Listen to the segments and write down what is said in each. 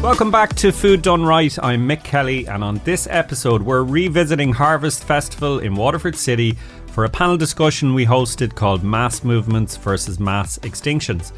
Welcome back to Food Done Right. I'm Mick Kelly, and on this episode we're revisiting Harvest Festival in Waterford City for a panel discussion we hosted called Mass Movements versus Mass Extinctions.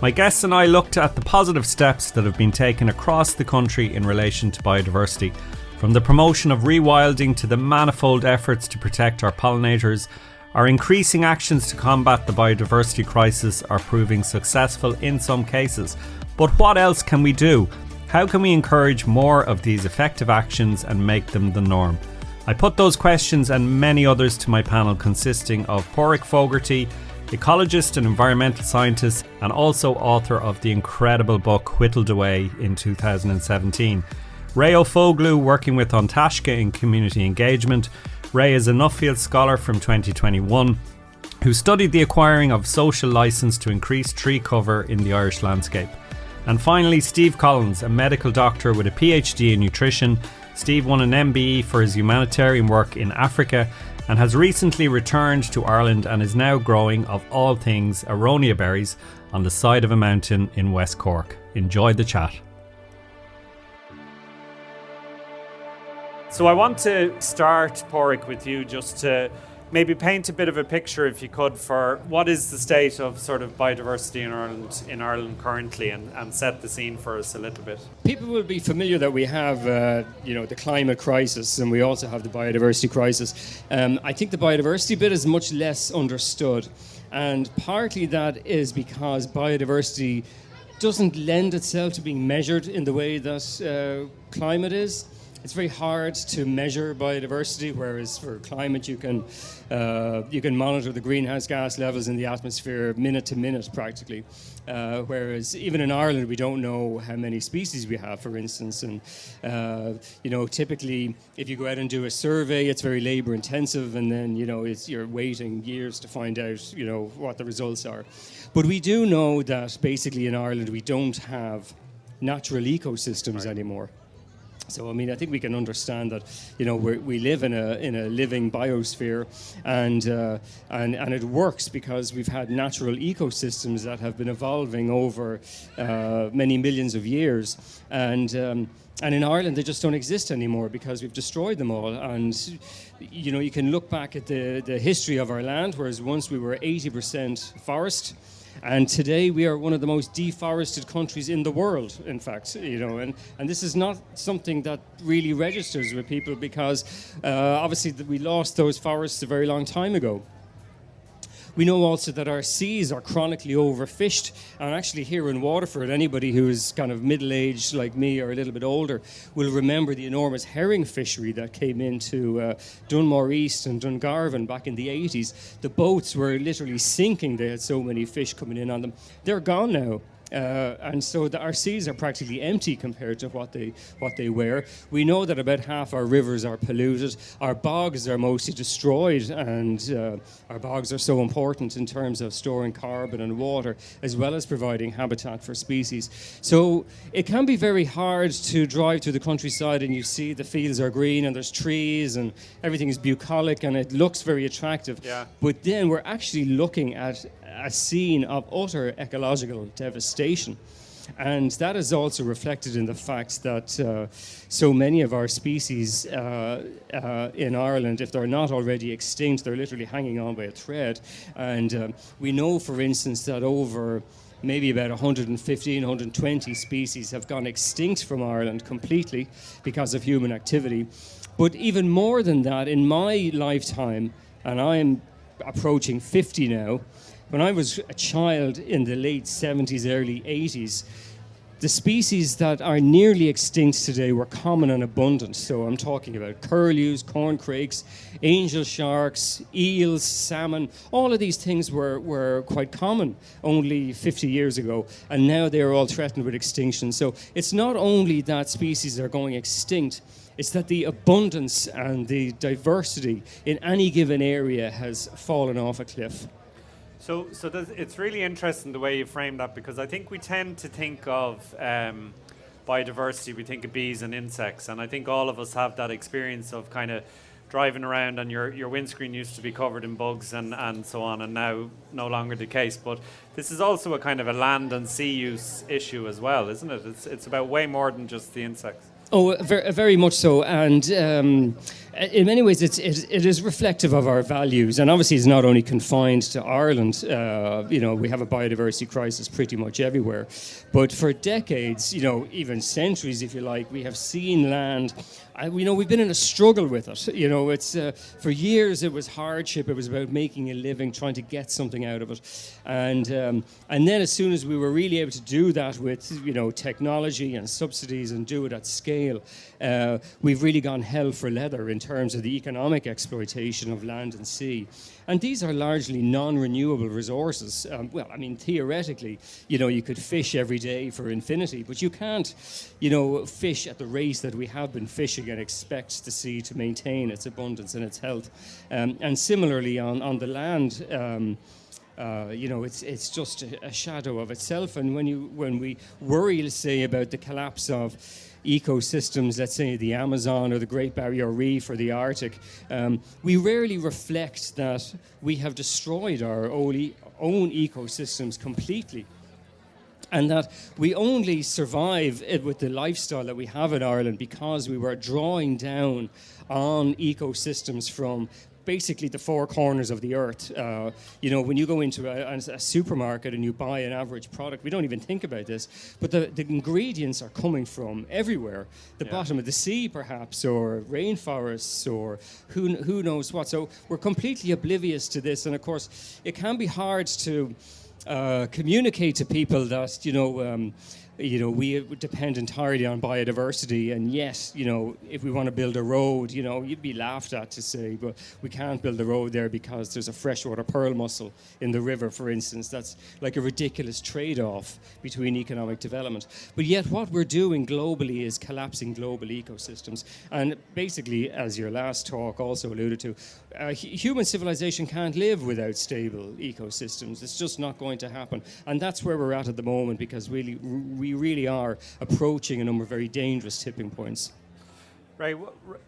My guests and I looked at the positive steps that have been taken across the country in relation to biodiversity, from the promotion of rewilding to the manifold efforts to protect our pollinators. Our increasing actions to combat the biodiversity crisis are proving successful in some cases. But what else can we do? How can we encourage more of these effective actions and make them the norm? I put those questions and many others to my panel, consisting of Padraic Fogarty, ecologist and environmental scientist, and also author of the incredible book Whittled Away in 2017. Ray O'Foglu, working with Ontashka in community engagement. Ray is a Nuffield Scholar from 2021 who studied the acquiring of social licence to increase tree cover in the Irish landscape. And finally, Steve Collins, a medical doctor with a PhD in nutrition. Steve won an MBE for his humanitarian work in Africa and has recently returned to Ireland and is now growing, of all things, Aronia Berries on the side of a mountain in West Cork. Enjoy the chat. So I want to start, Padraic, with you just to maybe paint a bit of a picture, if you could, for what is the state of sort of biodiversity in Ireland currently, and set the scene for us a little bit. People will be familiar that we have, the climate crisis, and we also have the biodiversity crisis. I think the biodiversity bit is much less understood, and partly that is because biodiversity doesn't lend itself to being measured in the way that climate is. It's very hard to measure biodiversity, whereas for climate you can monitor the greenhouse gas levels in the atmosphere minute to minute practically. Whereas even in Ireland we don't know how many species we have, for instance. And typically if you go out and do a survey, it's very labour intensive, and then you're waiting years to find out what the results are. But we do know that basically in Ireland we don't have natural ecosystems anymore. So, I think we can understand that, we live in a living biosphere, and it works because we've had natural ecosystems that have been evolving over many millions of years, and in Ireland they just don't exist anymore because we've destroyed them all. And you can look back at the history of our land, whereas once we were 80% forest. And today we are one of the most deforested countries in the world, in fact, and this is not something that really registers with people because obviously we lost those forests a very long time ago. We know also that our seas are chronically overfished, and actually here in Waterford, anybody who is kind of middle-aged like me or a little bit older will remember the enormous herring fishery that came into Dunmore East and Dungarvan back in the 80s. The boats were literally sinking. They had so many fish coming in on them. They're gone now. And so our seas are practically empty compared to what they were. We know that about half our rivers are polluted. Our bogs are mostly destroyed, and our bogs are so important in terms of storing carbon and water, as well as providing habitat for species. So it can be very hard to drive through the countryside and you see the fields are green and there's trees and everything is bucolic and it looks very attractive. Yeah. But then we're actually looking at a scene of utter ecological devastation. And that is also reflected in the fact that so many of our species in Ireland, if they're not already extinct, they're literally hanging on by a thread. And we know, for instance, that over maybe about 115, 120 species have gone extinct from Ireland completely because of human activity. But even more than that, in my lifetime, and I'm approaching 50 now, when I was a child in the late 70s, early 80s, the species that are nearly extinct today were common and abundant. So I'm talking about curlews, corncrakes, angel sharks, eels, salmon. All of these things were quite common only 50 years ago, and now they are all threatened with extinction. So it's not only that species are going extinct, it's that the abundance and the diversity in any given area has fallen off a cliff. So it's really interesting the way you frame that, because I think we tend to think of biodiversity, we think of bees and insects, and I think all of us have that experience of kind of driving around and your windscreen used to be covered in bugs and so on, and now no longer the case. But this is also a kind of a land and sea use issue as well, isn't it? It's about way more than just the insects. Oh, very much so, and in many ways it is reflective of our values, and obviously it's not only confined to Ireland. We have a biodiversity crisis pretty much everywhere, but for decades, even centuries if you like, we have seen land. We've been in a struggle with it. It's for years it was hardship. It was about making a living, trying to get something out of it, and then as soon as we were really able to do that with technology and subsidies and do it at scale, we've really gone hell for leather in terms of the economic exploitation of land and sea. And these are largely non-renewable resources. Theoretically, you could fish every day for infinity, but you can't, fish at the rate that we have been fishing and expect the sea to maintain its abundance and its health. And similarly, on the land, it's just a shadow of itself. And when we worry, let's say, about the collapse of ecosystems, let's say the Amazon or the Great Barrier Reef or the Arctic, we rarely reflect that we have destroyed our own ecosystems completely, and that we only survive with the lifestyle that we have in Ireland because we were drawing down on ecosystems from basically the four corners of the earth. When you go into a supermarket and you buy an average product, we don't even think about this, but the ingredients are coming from everywhere. The bottom of the sea, perhaps, or rainforests, or who knows what. So we're completely oblivious to this, and of course, it can be hard to communicate to people that, we depend entirely on biodiversity, and yes, if we want to build a road, you'd be laughed at to say, but we can't build a road there because there's a freshwater pearl mussel in the river, for instance. That's like a ridiculous trade-off between economic development. But yet what we're doing globally is collapsing global ecosystems. And basically, as your last talk also alluded to, human civilization can't live without stable ecosystems. It's just not going to happen. And that's where we're at the moment, because we really are approaching a number of very dangerous tipping points. Right,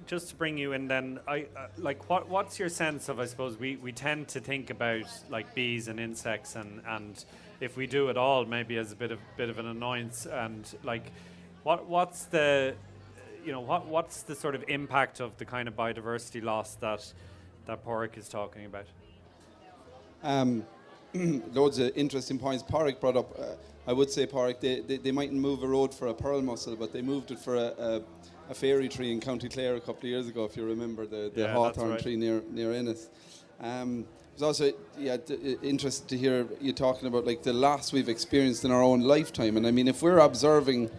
just to bring you in then, what's your sense of, I suppose, we tend to think about like bees and insects, and if we do it all, maybe as a bit of an annoyance, and like, what's the sort of impact of the kind of biodiversity loss that Padraic is talking about? Loads of interesting points Padraic brought up. I would say, Padraic, they mightn't move a road for a pearl mussel, but they moved it for a fairy tree in County Clare a couple of years ago, if you remember, the hawthorn tree near Ennis. It was also interesting to hear you talking about like the loss we've experienced in our own lifetime. And I mean, if we're observing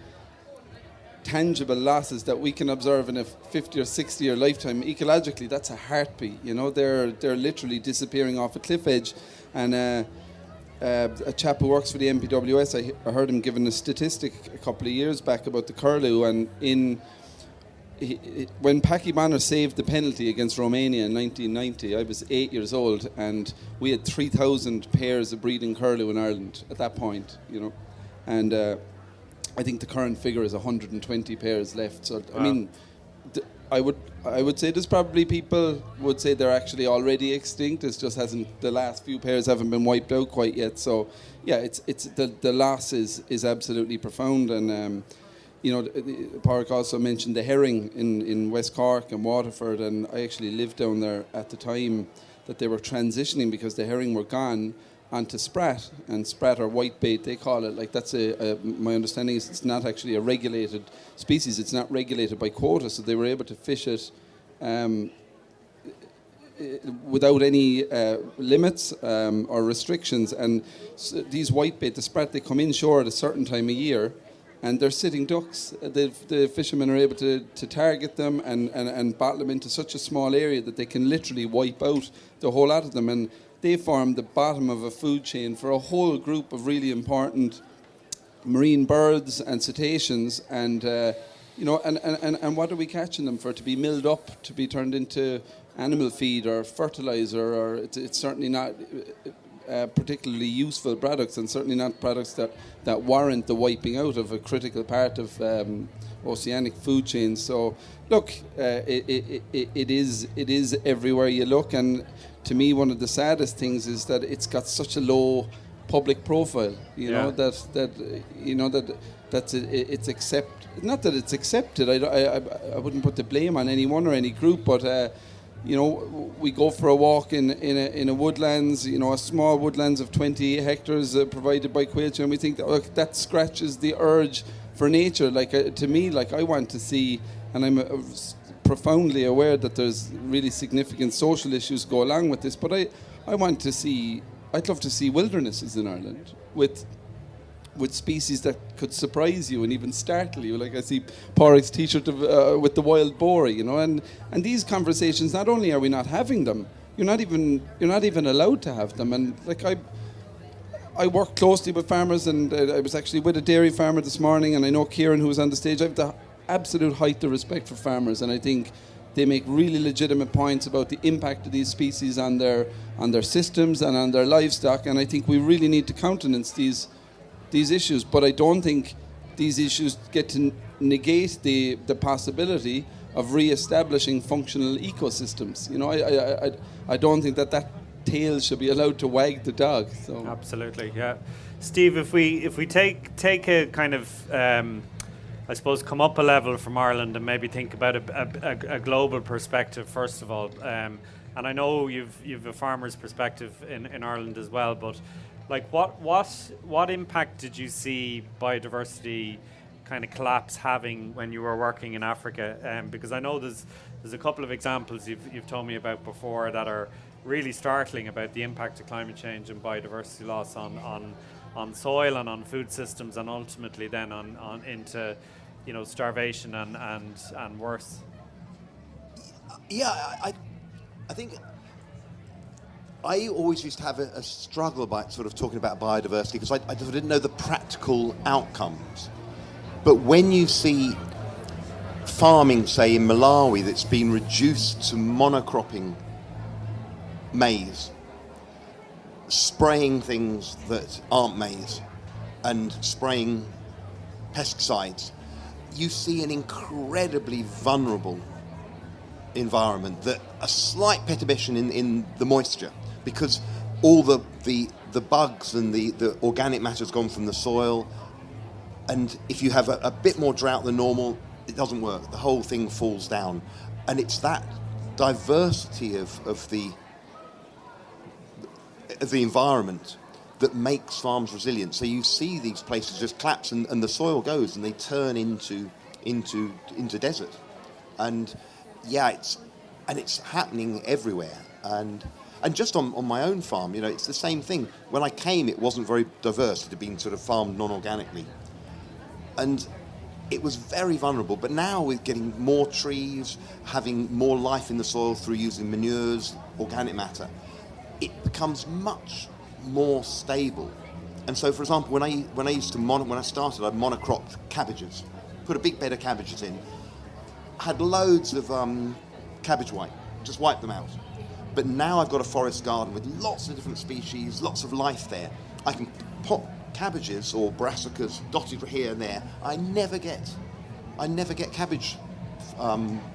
tangible losses that we can observe in a 50 or 60 year lifetime, ecologically, that's a heartbeat. They're literally disappearing off a cliff edge. And a chap who works for the MPWS, I heard him giving a statistic a couple of years back about the curlew, and when Packy Bonner saved the penalty against Romania in 1990, I was 8 years old, and we had 3,000 pairs of breeding curlew in Ireland at that point, and I think the current figure is 120 pairs left. So wow. I mean, I would say there's probably people would say they're actually already extinct. It just the last few pairs haven't been wiped out quite yet. So yeah, it's the loss is absolutely profound. And Padraic also mentioned the herring in West Cork and Waterford, and I actually lived down there at the time that they were transitioning, because the herring were gone, onto sprat, and sprat or whitebait they call it. Like that's my understanding is it's not actually a regulated species. It's not regulated by quota, so they were able to fish it without any limits or restrictions. And these whitebait, the sprat, they come inshore at a certain time of year, and they're sitting ducks. The fishermen are able to target them and bottle them into such a small area that they can literally wipe out the whole lot of them. And they form the bottom of a food chain for a whole group of really important marine birds and cetaceans. And and what are we catching them for? To be milled up, to be turned into animal feed or fertilizer, or it's certainly not particularly useful products, and certainly not products that warrant the wiping out of a critical part of oceanic food chains. So, look, it is everywhere you look, and to me, one of the saddest things is that it's got such a low public profile. You know it's not that it's accepted. I wouldn't put the blame on anyone or any group, but. We go for a walk in a woodlands, a small woodlands of 20 hectares provided by Quailshire, and we think that scratches the urge for nature. To me, I want to see, and I'm profoundly aware that there's really significant social issues go along with this, but I'd love to see wildernesses in Ireland with species that could surprise you and even startle you. Like I see Padraic's t-shirt with the wild boar, and these conversations, not only are we not having them, you're not even allowed to have them. And I work closely with farmers, and I was actually with a dairy farmer this morning, and I know Kieran, who was on the stage. I have the absolute height of respect for farmers, and I think they make really legitimate points about the impact of these species on their systems and on their livestock, and I think we really need to countenance these issues, but I don't think these issues get to negate the possibility of re-establishing functional ecosystems. I don't think that tail should be allowed to wag the dog. So. Absolutely, yeah. Steve, if we take a kind of I suppose come up a level from Ireland and maybe think about a global perspective first of all, and I know you've a farmer's perspective in Ireland as well, but what impact did you see biodiversity kind of collapse having when you were working in Africa? Because I know there's a couple of examples you've told me about before that are really startling about the impact of climate change and biodiversity loss on soil and on food systems, and ultimately then on into starvation and worse. Yeah, I think. I always used to have a struggle about sort of talking about biodiversity because I didn't know the practical outcomes. But when you see farming, say in Malawi, that's been reduced to monocropping maize, spraying things that aren't maize, and spraying pesticides, you see an incredibly vulnerable environment, that a slight perturbation in the moisture, because all the bugs and the organic matter has gone from the soil, and if you have a bit more drought than normal, it doesn't work. The whole thing falls down, and it's that diversity of the environment that makes farms resilient. So you see these places just collapse, and the soil goes, and they turn into desert, and yeah, it's happening everywhere. And just on my own farm, it's the same thing. When I came, it wasn't very diverse. It had been sort of farmed non-organically. And it was very vulnerable. But now we're getting more trees, having more life in the soil through using manures, organic matter, it becomes much more stable. And so, for example, when I started, I monocropped cabbages, put a big bed of cabbages in, had loads of cabbage white, just wiped them out. But now I've got a forest garden with lots of different species, lots of life there. I can pop cabbages or brassicas dotted here and there. I never get cabbage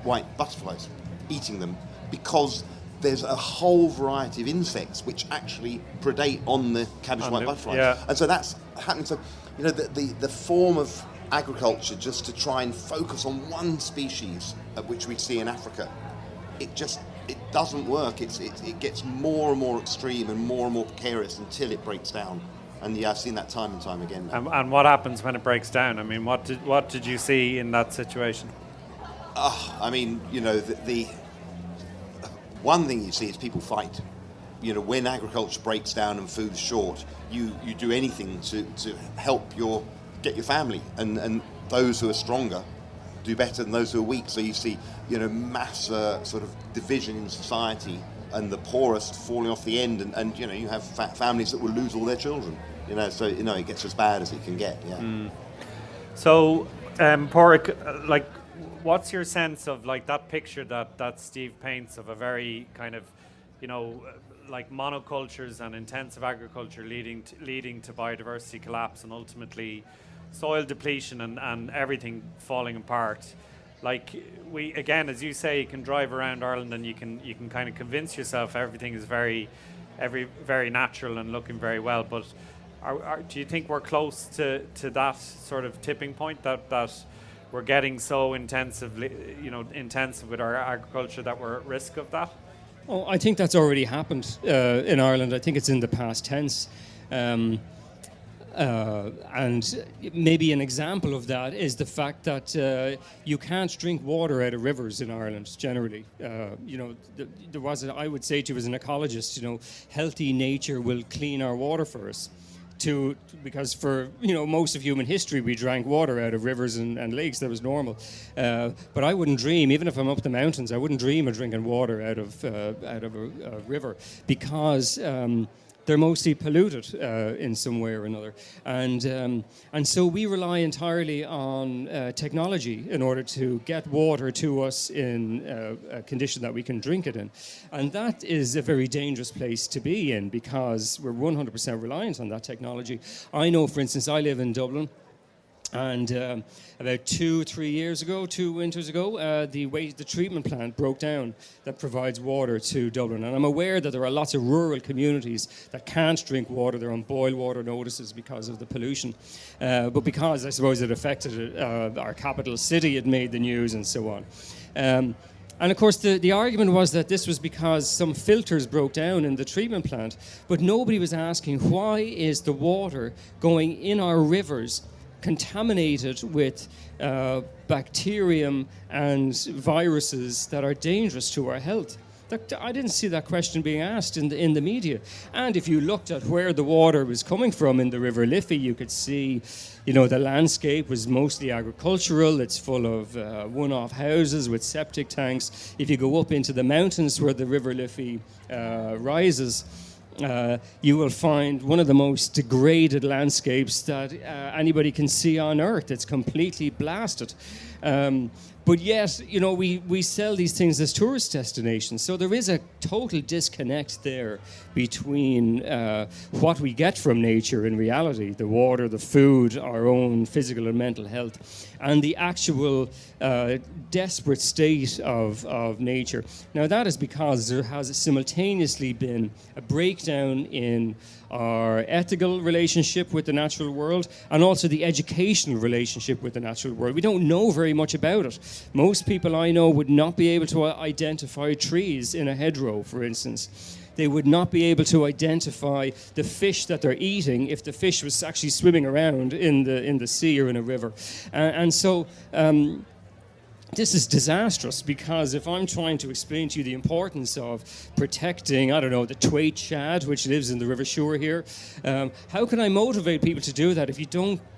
white butterflies eating them, because there's a whole variety of insects which actually predate on the cabbage white butterflies. Yeah. And so that's happening. So, the form of agriculture just to try and focus on one species, which we see in Africa, it doesn't work. It gets more and more extreme and more precarious until it breaks down. And yeah, I've seen that time and time again. And what happens when it breaks down? I mean, what did you see in that situation? The one thing you see is people fight. When agriculture breaks down and food's short, you do anything to help get your family, and those who are stronger do better than those who are weak. So you see, mass sort of division in society, and the poorest falling off the end, and you have families that will lose all their children. So it gets as bad as it can get. Yeah. Mm. So, Padraic, what's your sense of that picture that Steve paints of a very kind of, like monocultures and intensive agriculture leading to biodiversity collapse and ultimately soil depletion and everything falling apart. Like we, again, as you say, you can drive around Ireland and you can kind of convince yourself everything is very natural and looking very well. But do you think we're close to that sort of tipping point that we're getting so intensive with our agriculture that we're at risk of that? Oh, I think that's already happened in Ireland. I think it's in the past tense. And maybe an example of that is the fact that you can't drink water out of rivers in Ireland generally. There was, I would say to you as an ecologist, healthy nature will clean our water for us. Because for most of human history we drank water out of rivers and lakes. That was normal, but I wouldn't dream, even if I'm up the mountains, I wouldn't dream of drinking water out of a river, because they're mostly polluted in some way or another, and so we rely entirely on technology in order to get water to us in a condition that we can drink it in, and that is a very dangerous place to be in because we're 100% reliant on that technology. I know, for instance, I live in Dublin. And about 2 winters ago, the treatment plant broke down that provides water to Dublin. And I'm aware that there are lots of rural communities that can't drink water. They're on boil water notices because of the pollution. But because, I suppose, it affected our capital city, it made the news and so on. And of course, the argument was that this was because some filters broke down in the treatment plant. But nobody was asking, why is the water going in our rivers contaminated with bacterium and viruses that are dangerous to our health? I didn't see that question being asked in the media. And if you looked at where the water was coming from in the River Liffey, you could see, the landscape was mostly agricultural. It's full of one-off houses with septic tanks. If you go up into the mountains where the River Liffey rises, you will find one of the most degraded landscapes that anybody can see on Earth. It's completely blasted. But yet, we sell these things as tourist destinations. So there is a total disconnect there between what we get from nature in reality, the water, the food, our own physical and mental health, and the actual desperate state of nature. Now, that is because there has simultaneously been a breakdown in our ethical relationship with the natural world and also the educational relationship with the natural world. We don't know very much about it. Most people I know would not be able to identify trees in a hedgerow, for instance. They would not be able to identify the fish that they're eating if the fish was actually swimming around in the sea or in a river. And so this is disastrous, because if I'm trying to explain to you the importance of protecting, the Thwaite shad, which lives in the River Suir here, how can I motivate people to do that if you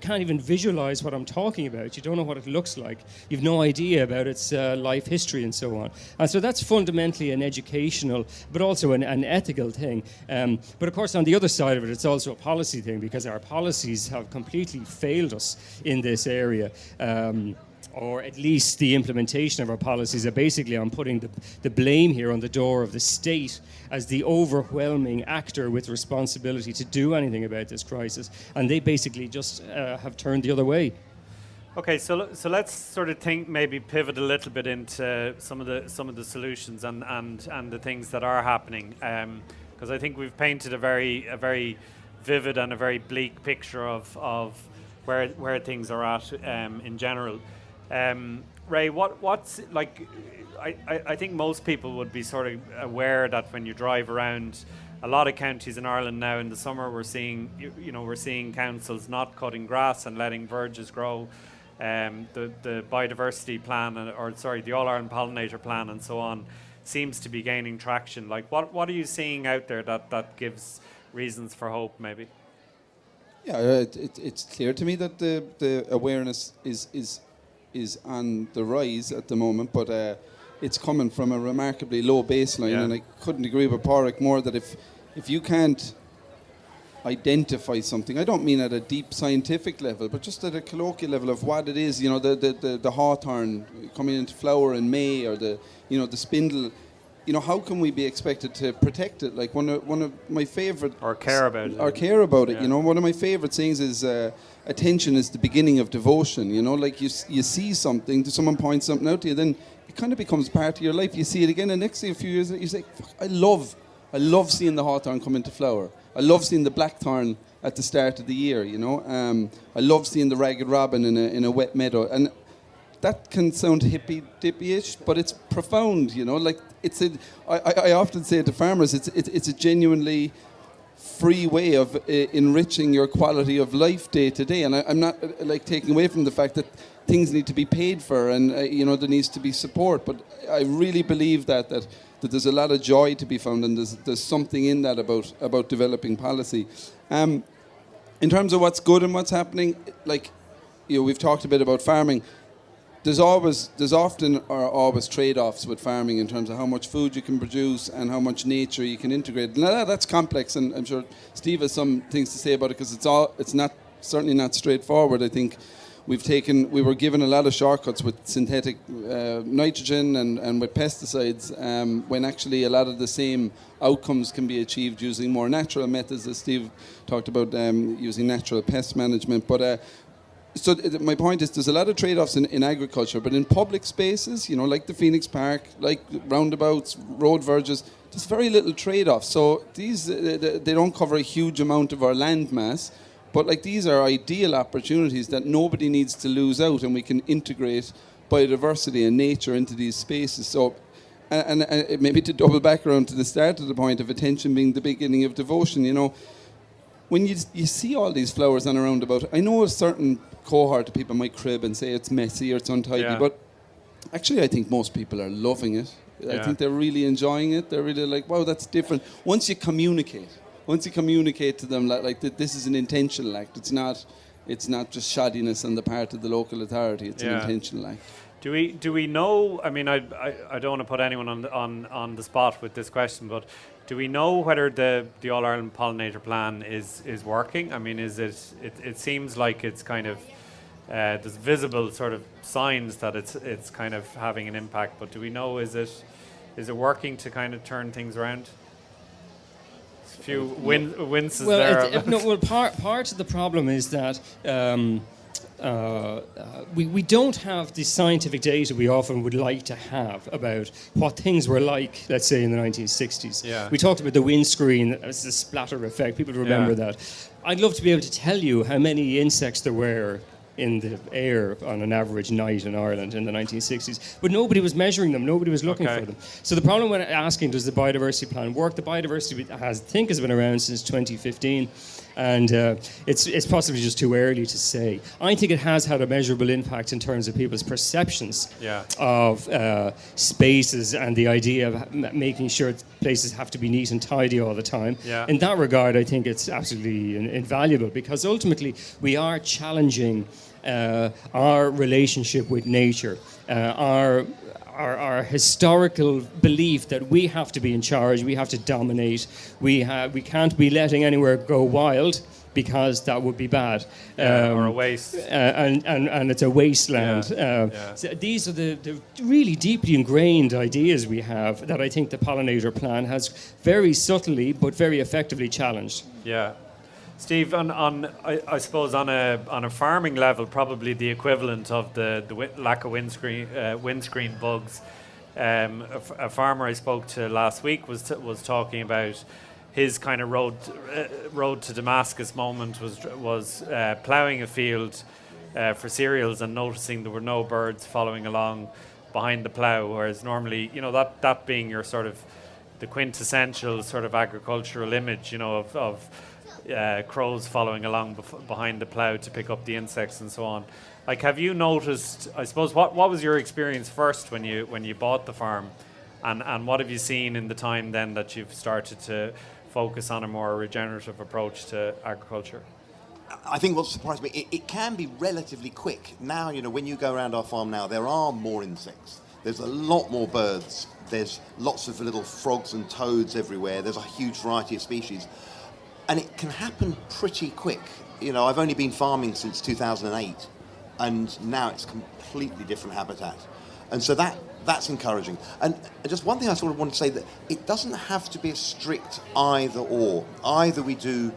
can't even visualize what I'm talking about? You don't know what it looks like. You've no idea about its life history and so on. And so that's fundamentally an educational, but also an ethical thing. But of course, on the other side of it, it's also a policy thing, because our policies have completely failed us in this area. Or at least the implementation of our policies are basically on putting the blame here on the door of the state as the overwhelming actor with responsibility to do anything about this crisis. And they basically just have turned the other way. Okay, so let's sort of maybe pivot a little bit into some of the solutions and the things that are happening, because I think we've painted a very vivid and a very bleak picture of where things are at in general. Ray, what's like? I think most people would be sort of aware that when you drive around a lot of counties in Ireland now in the summer, we're seeing councils not cutting grass and letting verges grow. The biodiversity plan, the All Ireland pollinator plan, and so on, seems to be gaining traction. Like, what are you seeing out there that gives reasons for hope, maybe? Yeah, it's clear to me that the awareness is on the rise at the moment, but it's coming from a remarkably low baseline, and I couldn't agree with Padraic more that if you can't identify something, I don't mean at a deep scientific level, but just at a colloquial level of what it is, the hawthorn coming into flower in May, or the spindle how can we be expected to protect it? Like one of my favorite Or care about it. Or care about it. Yeah. One of my favorite sayings is attention is the beginning of devotion. Like you see something, someone points something out to you, then it kind of becomes part of your life. You see it again, and next thing, a few years later, you say, "Fuck, I love seeing the hawthorn come into flower. I love seeing the blackthorn at the start of the year. I love seeing the ragged robin in a wet meadow." And that can sound hippie-ish, but it's profound. Like I often say to farmers, it's a genuinely free way of enriching your quality of life day to day. And I'm not like taking away from the fact that things need to be paid for, and there needs to be support. But I really believe that there's a lot of joy to be found, and there's something in that about developing policy. In terms of what's good and what's happening, like we've talked a bit about farming. There's often always trade-offs with farming in terms of how much food you can produce and how much nature you can integrate. Now that's complex, and I'm sure Steve has some things to say about it, because it's certainly not straightforward. I think we were given a lot of shortcuts with synthetic nitrogen and with pesticides, when actually a lot of the same outcomes can be achieved using more natural methods, as Steve talked about, using natural pest management. But so my point is, there's a lot of trade-offs in agriculture, but in public spaces, like the Phoenix Park, like roundabouts, road verges, there's very little trade-off. So they don't cover a huge amount of our land mass, but like these are ideal opportunities that nobody needs to lose out, and we can integrate biodiversity and nature into these spaces. So, and maybe to double back around to the start of the point of attention being the beginning of devotion, when you see all these flowers on a roundabout, I know a certain cohort of people might crib and say it's messy or it's untidy, but actually I think most people are loving it. I think they're really enjoying it. They're really like, wow, that's different. Once you communicate to them like that, this is an intentional act. It's not just shoddiness on the part of the local authority. It's an intentional act. Do we know? I mean, I don't want to put anyone on the spot with this question, but do we know whether the All Ireland Pollinator Plan is working? I mean, is it seems like it's kind of there's visible sort of signs that it's kind of having an impact, but do we know is it working to kind of turn things around? A few winces there. Part of the problem is that we don't have the scientific data we often would like to have about what things were like, let's say, in the 1960s. Yeah. We talked about the windscreen as the splatter effect. People remember that. I'd love to be able to tell you how many insects there were in the air on an average night in Ireland in the 1960s, but nobody was measuring them, nobody was looking for them. So the problem when asking, does the biodiversity plan work? The biodiversity has been around since 2015, and it's possibly just too early to say. I think it has had a measurable impact in terms of people's perceptions of spaces and the idea of making sure places have to be neat and tidy all the time. In that regard, I think it's absolutely invaluable, because ultimately we are challenging our relationship with nature, our historical belief that we have to be in charge, we have to dominate, we can't be letting anywhere go wild, because that would be bad, or a waste, and it's a wasteland. So these are the really deeply ingrained ideas we have that I think the Pollinator Plan has very subtly but very effectively challenged. Yeah. Steve, I suppose on a farming level, probably the equivalent of the lack of windscreen bugs. A farmer I spoke to last week was talking about his kind of road to Damascus moment was ploughing a field for cereals and noticing there were no birds following along behind the plough, whereas normally, that being your sort of the quintessential sort of agricultural image, of crows following along behind the plough to pick up the insects and so on. Like, have you noticed, I suppose, what was your experience first when you bought the farm, and what have you seen in the time then that you've started to focus on a more regenerative approach to agriculture? I think what surprised me, it can be relatively quick. Now, when you go around our farm now, there are more insects. There's a lot more birds. There's lots of little frogs and toads everywhere. There's a huge variety of species. And it can happen pretty quick. I've only been farming since 2008, and now it's completely different habitat. And so that that's encouraging. And just one thing I sort of want to say, that it doesn't have to be a strict either or. Either we do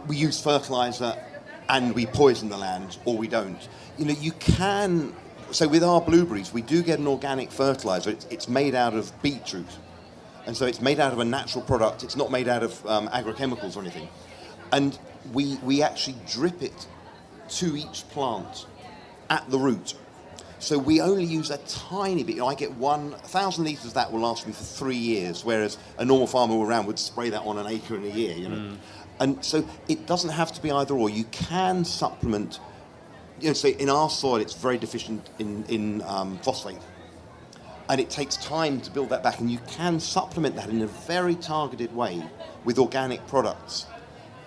we use fertilizer and we poison the land, or we don't. You can. So with our blueberries, we do get an organic fertilizer. It's made out of beetroot, and so it's made out of a natural product. It's not made out of agrochemicals or anything. And we actually drip it to each plant at the root. So we only use a tiny bit. I get 1,000 litres of that will last me for 3 years, whereas a normal farmer around would spray that on an acre in a year. And so it doesn't have to be either or. You can supplement. So in our soil, it's very deficient in phosphate, and it takes time to build that back. And you can supplement that in a very targeted way with organic products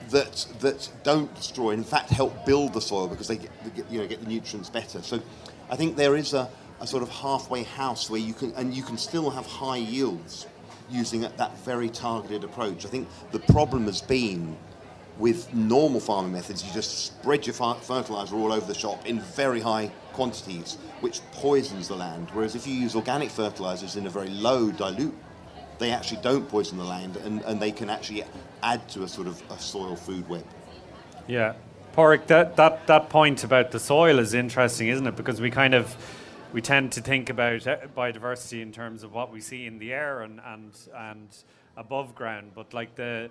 that don't destroy, in fact, help build the soil, because they get the nutrients better. So I think there is a sort of halfway house where you can still have high yields using that very targeted approach. I think the problem has been with normal farming methods, you just spread your fertilizer all over the shop in very high quantities, which poisons the land. Whereas if you use organic fertilizers in a very low dilute, they actually don't poison the land, and they can actually add to a sort of a soil food web. Yeah. Padraic, that point about the soil is interesting, isn't it? Because we tend to think about biodiversity in terms of what we see in the air and above ground, but like the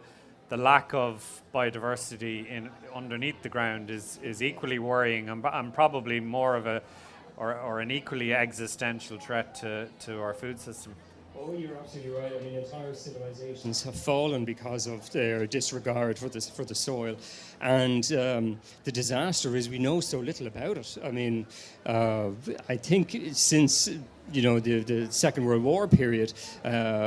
lack of biodiversity underneath the ground is equally worrying and probably more of an equally existential threat to our food system. Oh, you're absolutely right. I mean, entire civilizations have fallen because of their disregard for the soil, and the disaster is we know so little about it. I mean, I think since the Second World War period,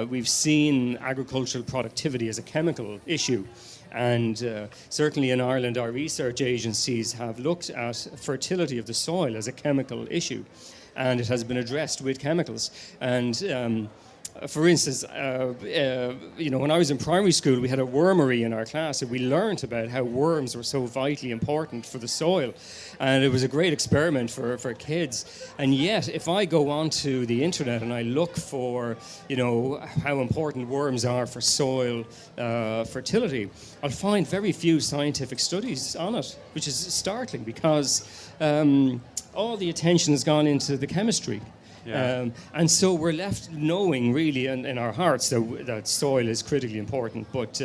we've seen agricultural productivity as a chemical issue. And certainly in Ireland, our research agencies have looked at fertility of the soil as a chemical issue, and it has been addressed with chemicals. And for instance, when I was in primary school, we had a wormery in our class, and we learned about how worms were so vitally important for the soil. And it was a great experiment for kids. And yet, if I go onto the internet and I look for, how important worms are for soil fertility, I'll find very few scientific studies on it, which is startling, because all the attention has gone into the chemistry. Yeah. And so we're left knowing, really, in our hearts that soil is critically important, but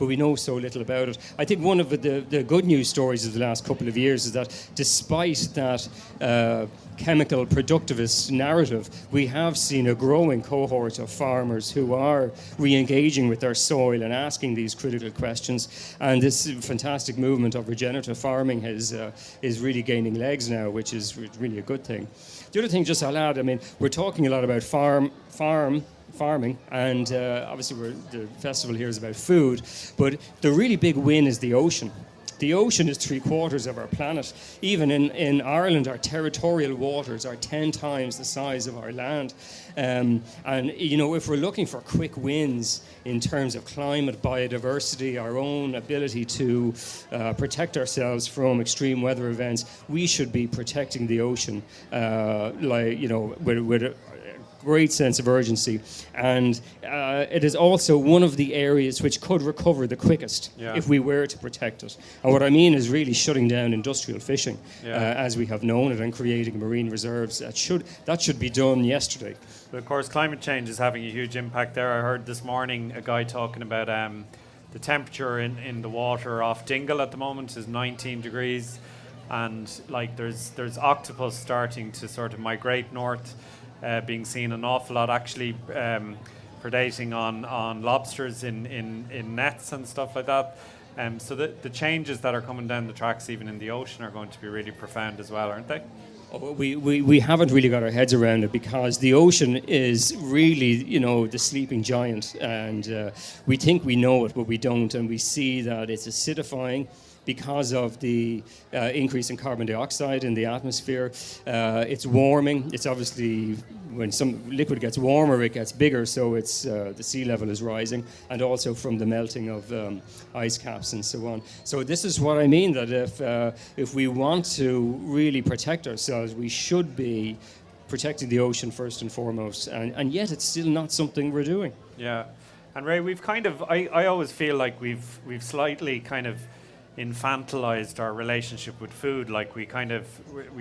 we know so little about it. I think one of the good news stories of the last couple of years is that despite that chemical productivist narrative, we have seen a growing cohort of farmers who are re-engaging with their soil and asking these critical questions. And this fantastic movement of regenerative farming is really gaining legs now, which is really a good thing. The other thing, just I'll add, I mean, we're talking a lot about farming, and obviously the festival here is about food, but the really big win is the ocean. The ocean is 3/4 of our planet. Even in Ireland, our territorial waters are 10 times the size of our land. And, if we're looking for quick wins in terms of climate, biodiversity, our own ability to protect ourselves from extreme weather events, we should be protecting the ocean, with a great sense of urgency. And it is also one of the areas which could recover the quickest if we were to protect it. And what I mean is really shutting down industrial fishing as we have known it, and creating marine reserves. That should be done yesterday. But of course, climate change is having a huge impact there. I heard this morning a guy talking about the temperature in the water off Dingle at the moment is 19 degrees, and like there's octopus starting to sort of migrate north. Being seen an awful lot, actually predating on lobsters in nets and stuff like that. So the changes that are coming down the tracks, even in the ocean, are going to be really profound as well, aren't they? We haven't really got our heads around it, because the ocean is really, the sleeping giant, and we think we know it, but we don't, and we see that it's acidifying because of the increase in carbon dioxide in the atmosphere. It's warming. It's obviously, when some liquid gets warmer, it gets bigger, so it's the sea level is rising, and also from the melting of ice caps and so on. So this is what I mean, that if we want to really protect ourselves, we should be protecting the ocean first and foremost, and yet it's still not something we're doing. Yeah, and Ray, we've kind of, I always feel like we've slightly kind of infantilized our relationship with food. Like we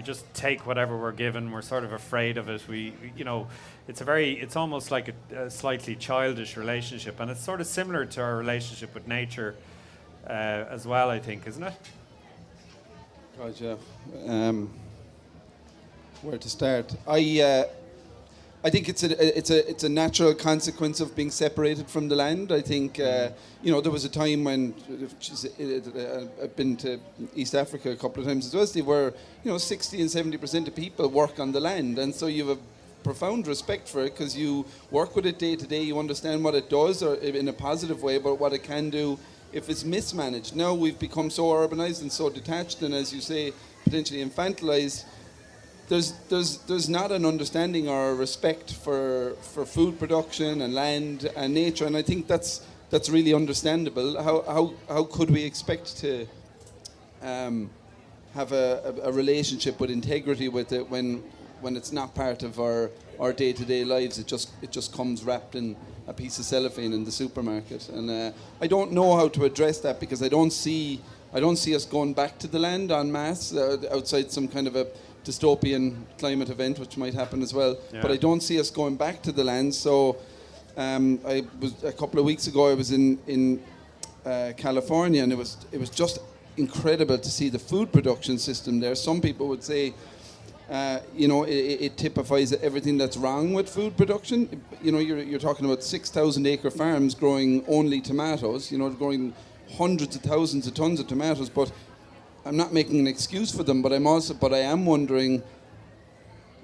just take whatever we're given. We're sort of afraid of it. It's almost like a slightly childish relationship, and it's sort of similar to our relationship with nature as well, I think, isn't it? God, yeah. Where to start? I think it's a natural consequence of being separated from the land. I think there was a time when I've been to East Africa a couple of times as well. They were 60 and 70% of people work on the land, and so you have a profound respect for it because you work with it day to day. You understand what it does, or in a positive way, but what it can do if it's mismanaged. Now we've become so urbanized and so detached, and as you say, potentially infantilized. There's not an understanding or a respect for food production and land and nature, and I think that's really understandable. How could we expect to have a relationship with integrity with it when it's not part of our day-to-day lives? It just comes wrapped in a piece of cellophane in the supermarket, and I don't know how to address that because I don't see us going back to the land en masse outside some kind of a dystopian climate event, which might happen as well. Yeah. But I don't see us going back to the land. So I was a couple of weeks ago. I was in California, and it was just incredible to see the food production system there. Some people would say, it typifies everything that's wrong with food production. You're talking about 6,000 acre farms growing only tomatoes. Growing hundreds of thousands of tons of tomatoes, but I'm not making an excuse for them, but I am wondering,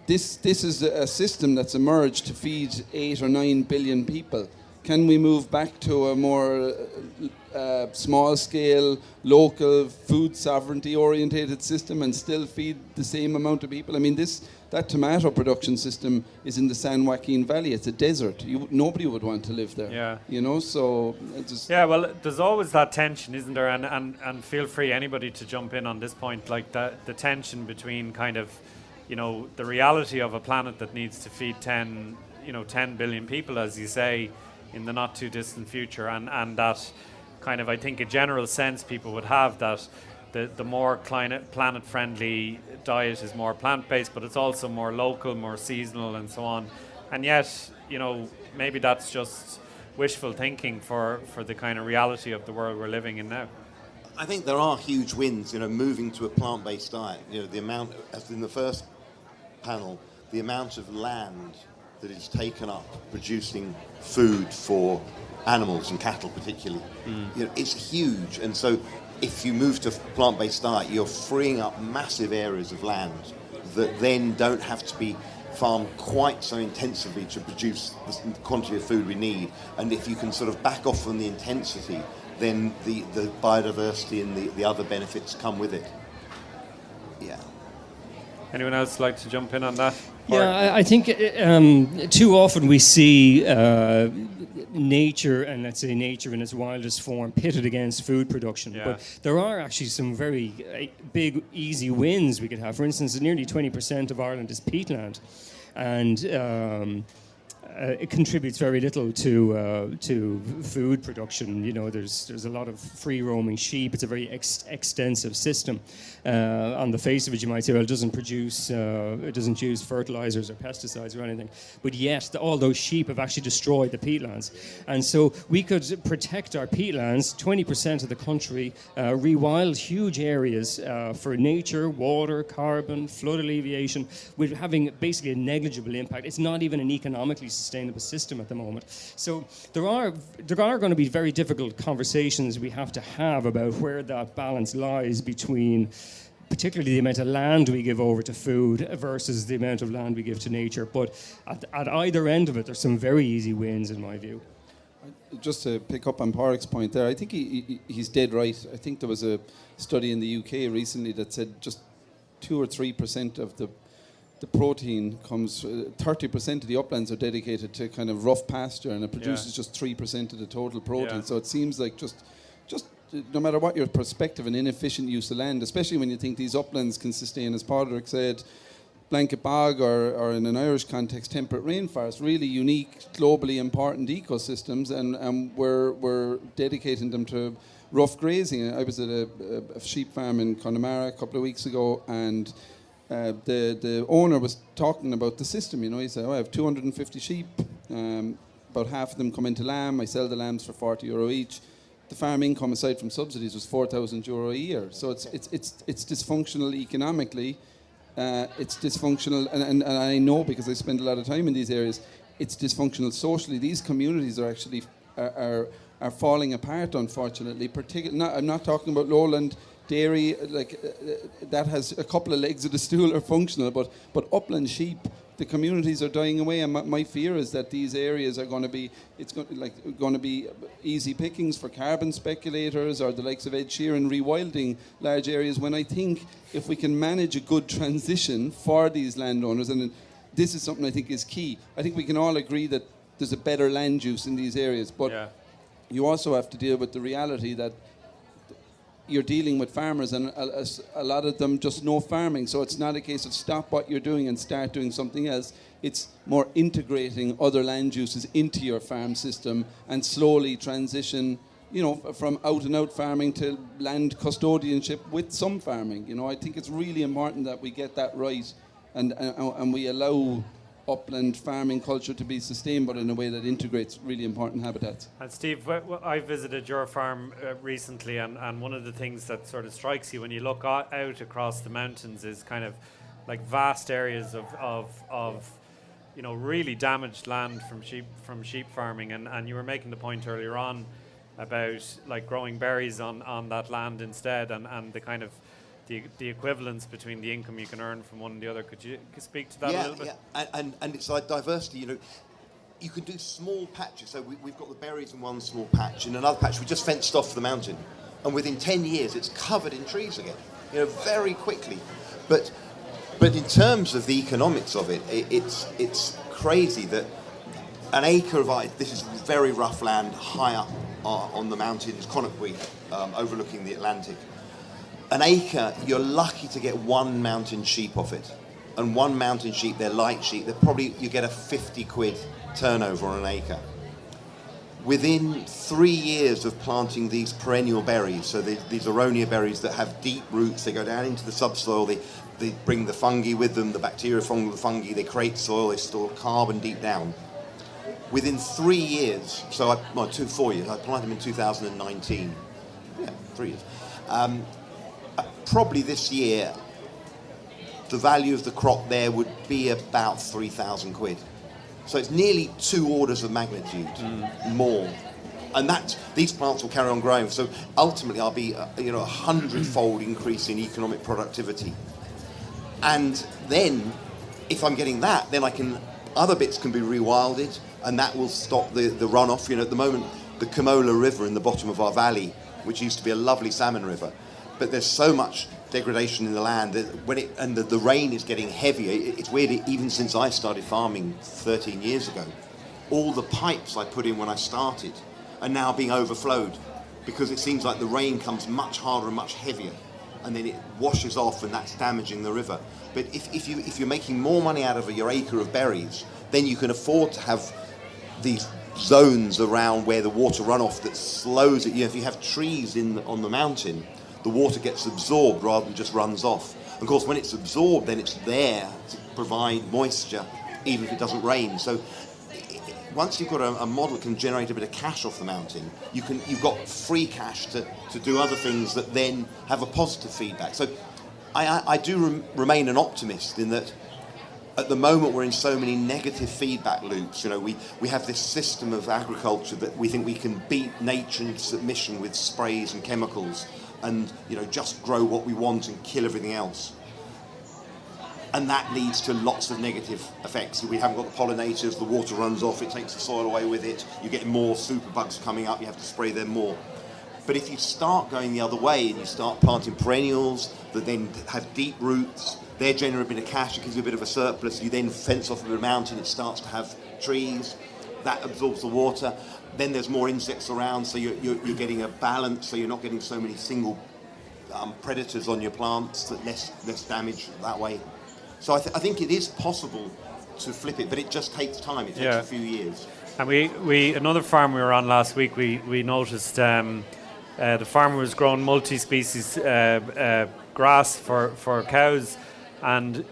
this is a system that's emerged to feed 8 or 9 billion people. Can we move back to a more small-scale, local, food sovereignty-orientated system and still feed the same amount of people? I mean, that tomato production system is in the San Joaquin Valley. It's a desert. Nobody would want to live there. Yeah. So yeah, well, there's always that tension, isn't there? And feel free, anybody, to jump in on this point, like the tension between kind of, the reality of a planet that needs to feed 10 billion people, as you say, in the not too distant future, and that kind of, I think, a general sense people would have that the more planet-friendly diet is more plant-based, but it's also more local, more seasonal, and so on. And yet, maybe that's just wishful thinking for the kind of reality of the world we're living in now. I think there are huge wins, moving to a plant-based diet. The amount, as in the first panel, the amount of land that is taken up producing food for animals and cattle particularly, it's huge. And so if you move to plant-based diet, you're freeing up massive areas of land that then don't have to be farmed quite so intensively to produce the quantity of food we need. And if you can sort of back off from the intensity, then the biodiversity and the other benefits come with it. Yeah. Anyone else like to jump in on that? Yeah, I think too often we see nature, and let's say nature in its wildest form, pitted against food production. Yeah. But there are actually some very big, easy wins we could have. For instance, nearly 20% of Ireland is peatland, and it contributes very little to food production. There's a lot of free roaming sheep. It's a very extensive system. On the face of it, you might say, well, it doesn't use fertilizers or pesticides or anything. But yet, all those sheep have actually destroyed the peatlands. And so we could protect our peatlands, 20% of the country, rewild huge areas for nature, water, carbon, flood alleviation, with having basically a negligible impact. It's not even an economically sustainable system at the moment. So there are going to be very difficult conversations we have to have about where that balance lies between particularly the amount of land we give over to food versus the amount of land we give to nature. But at either end of it, there's some very easy wins in my view. Just to pick up on Padraic's point there, I think he's dead right. I think there was a study in the UK recently that said just 2 or 3% of the protein comes, 30% of the uplands are dedicated to kind of rough pasture, and it produces just 3% of the total protein. So it seems like just no matter what your perspective, an inefficient use of land, especially when you think these uplands can sustain, as Padraic said, blanket bog or in an Irish context, temperate rainforest, really unique, globally important ecosystems, and we're dedicating them to rough grazing. I was at a sheep farm in Connemara a couple of weeks ago, and the owner was talking about the system. He said, I have 250 sheep, about half of them come into lamb, I sell the lambs for €40 each. The farm income aside from subsidies was €4,000 a year. So it's dysfunctional economically. It's dysfunctional, and I know because I spend a lot of time in these areas. It's dysfunctional socially. These communities are actually are falling apart, unfortunately. I'm not talking about lowland dairy, that has a couple of legs of the stool are functional, but upland sheep, the communities are dying away, and my fear is that these areas are going to be easy pickings for carbon speculators or the likes of Ed Sheeran rewilding large areas, when I think if we can manage a good transition for these landowners, and this is something I think is key. I think we can all agree that there's a better land use in these areas, but you also have to deal with the reality that you're dealing with farmers, and a lot of them just know farming. So it's not a case of stop what you're doing and start doing something else. It's more integrating other land uses into your farm system and slowly transition, from out and out farming to land custodianship with some farming. I think it's really important that we get that right, and we allow upland farming culture to be sustainable in a way that integrates really important habitats. And Steve, I visited your farm recently, and one of the things that sort of strikes you when you look out across the mountains is kind of like vast areas of really damaged land from sheep farming, and you were making the point earlier on about like growing berries on that land instead, and the kind of the equivalence between the income you can earn from one and the other. Could you speak to that a little bit? Yeah, and it's like diversity. You can do small patches. So we've got the berries in one small patch. In another patch, we just fenced off the mountain, and within 10 years, it's covered in trees again. Very quickly. But in terms of the economics of it, it's crazy that an acre of this is very rough land high up on the mountains, Connaught, overlooking the Atlantic. An acre, you're lucky to get one mountain sheep off it. And one mountain sheep, they're light sheep, you get a 50 quid turnover on an acre. Within 3 years of planting these perennial berries, so these Aronia berries that have deep roots, they go down into the subsoil, they bring the fungi with them, the bacteria from the fungi, they create soil, they store carbon deep down. Within 3 years, 4 years, I planted them in 2019. 3 years. Probably this year, the value of the crop there would be about 3,000 quid. So it's nearly 2 orders of magnitude more. And these plants will carry on growing. So ultimately, I'll be a 100-fold increase in economic productivity. And then, if I'm getting that, then other bits can be rewilded, and that will stop the runoff. At the moment, the Comola River in the bottom of our valley, which used to be a lovely salmon river, but there's so much degradation in the land that the rain is getting heavier. It's weird, even since I started farming 13 years ago, all the pipes I put in when I started are now being overflowed because it seems like the rain comes much harder and much heavier, and then it washes off, and that's damaging the river. But if you're making more money out of your acre of berries, then you can afford to have these zones around where the water runoff that slows it. If you have trees on the mountain, the water gets absorbed rather than just runs off. Of course, when it's absorbed, then it's there to provide moisture, even if it doesn't rain. So once you've got a model that can generate a bit of cash off the mountain, you've got free cash to do other things that then have a positive feedback. So I do remain an optimist in that at the moment we're in so many negative feedback loops. We have this system of agriculture that we think we can beat nature into submission with sprays and chemicals, and just grow what we want and kill everything else. And that leads to lots of negative effects. We haven't got the pollinators, the water runs off, it takes the soil away with it, you get more superbugs coming up, you have to spray them more. But if you start going the other way and you start planting perennials that then have deep roots, they generate a bit of cash, it gives you a bit of a surplus, you then fence off a bit of a mountain, it starts to have trees, that absorbs the water. Then there's more insects around, so you're getting a balance, so you're not getting so many single predators on your plants, that less damage that way. So I think it is possible to flip it, but it just takes time. It takes a few years. And we another farm we were on last week, we noticed the farmer was growing multi-species grass for cows, and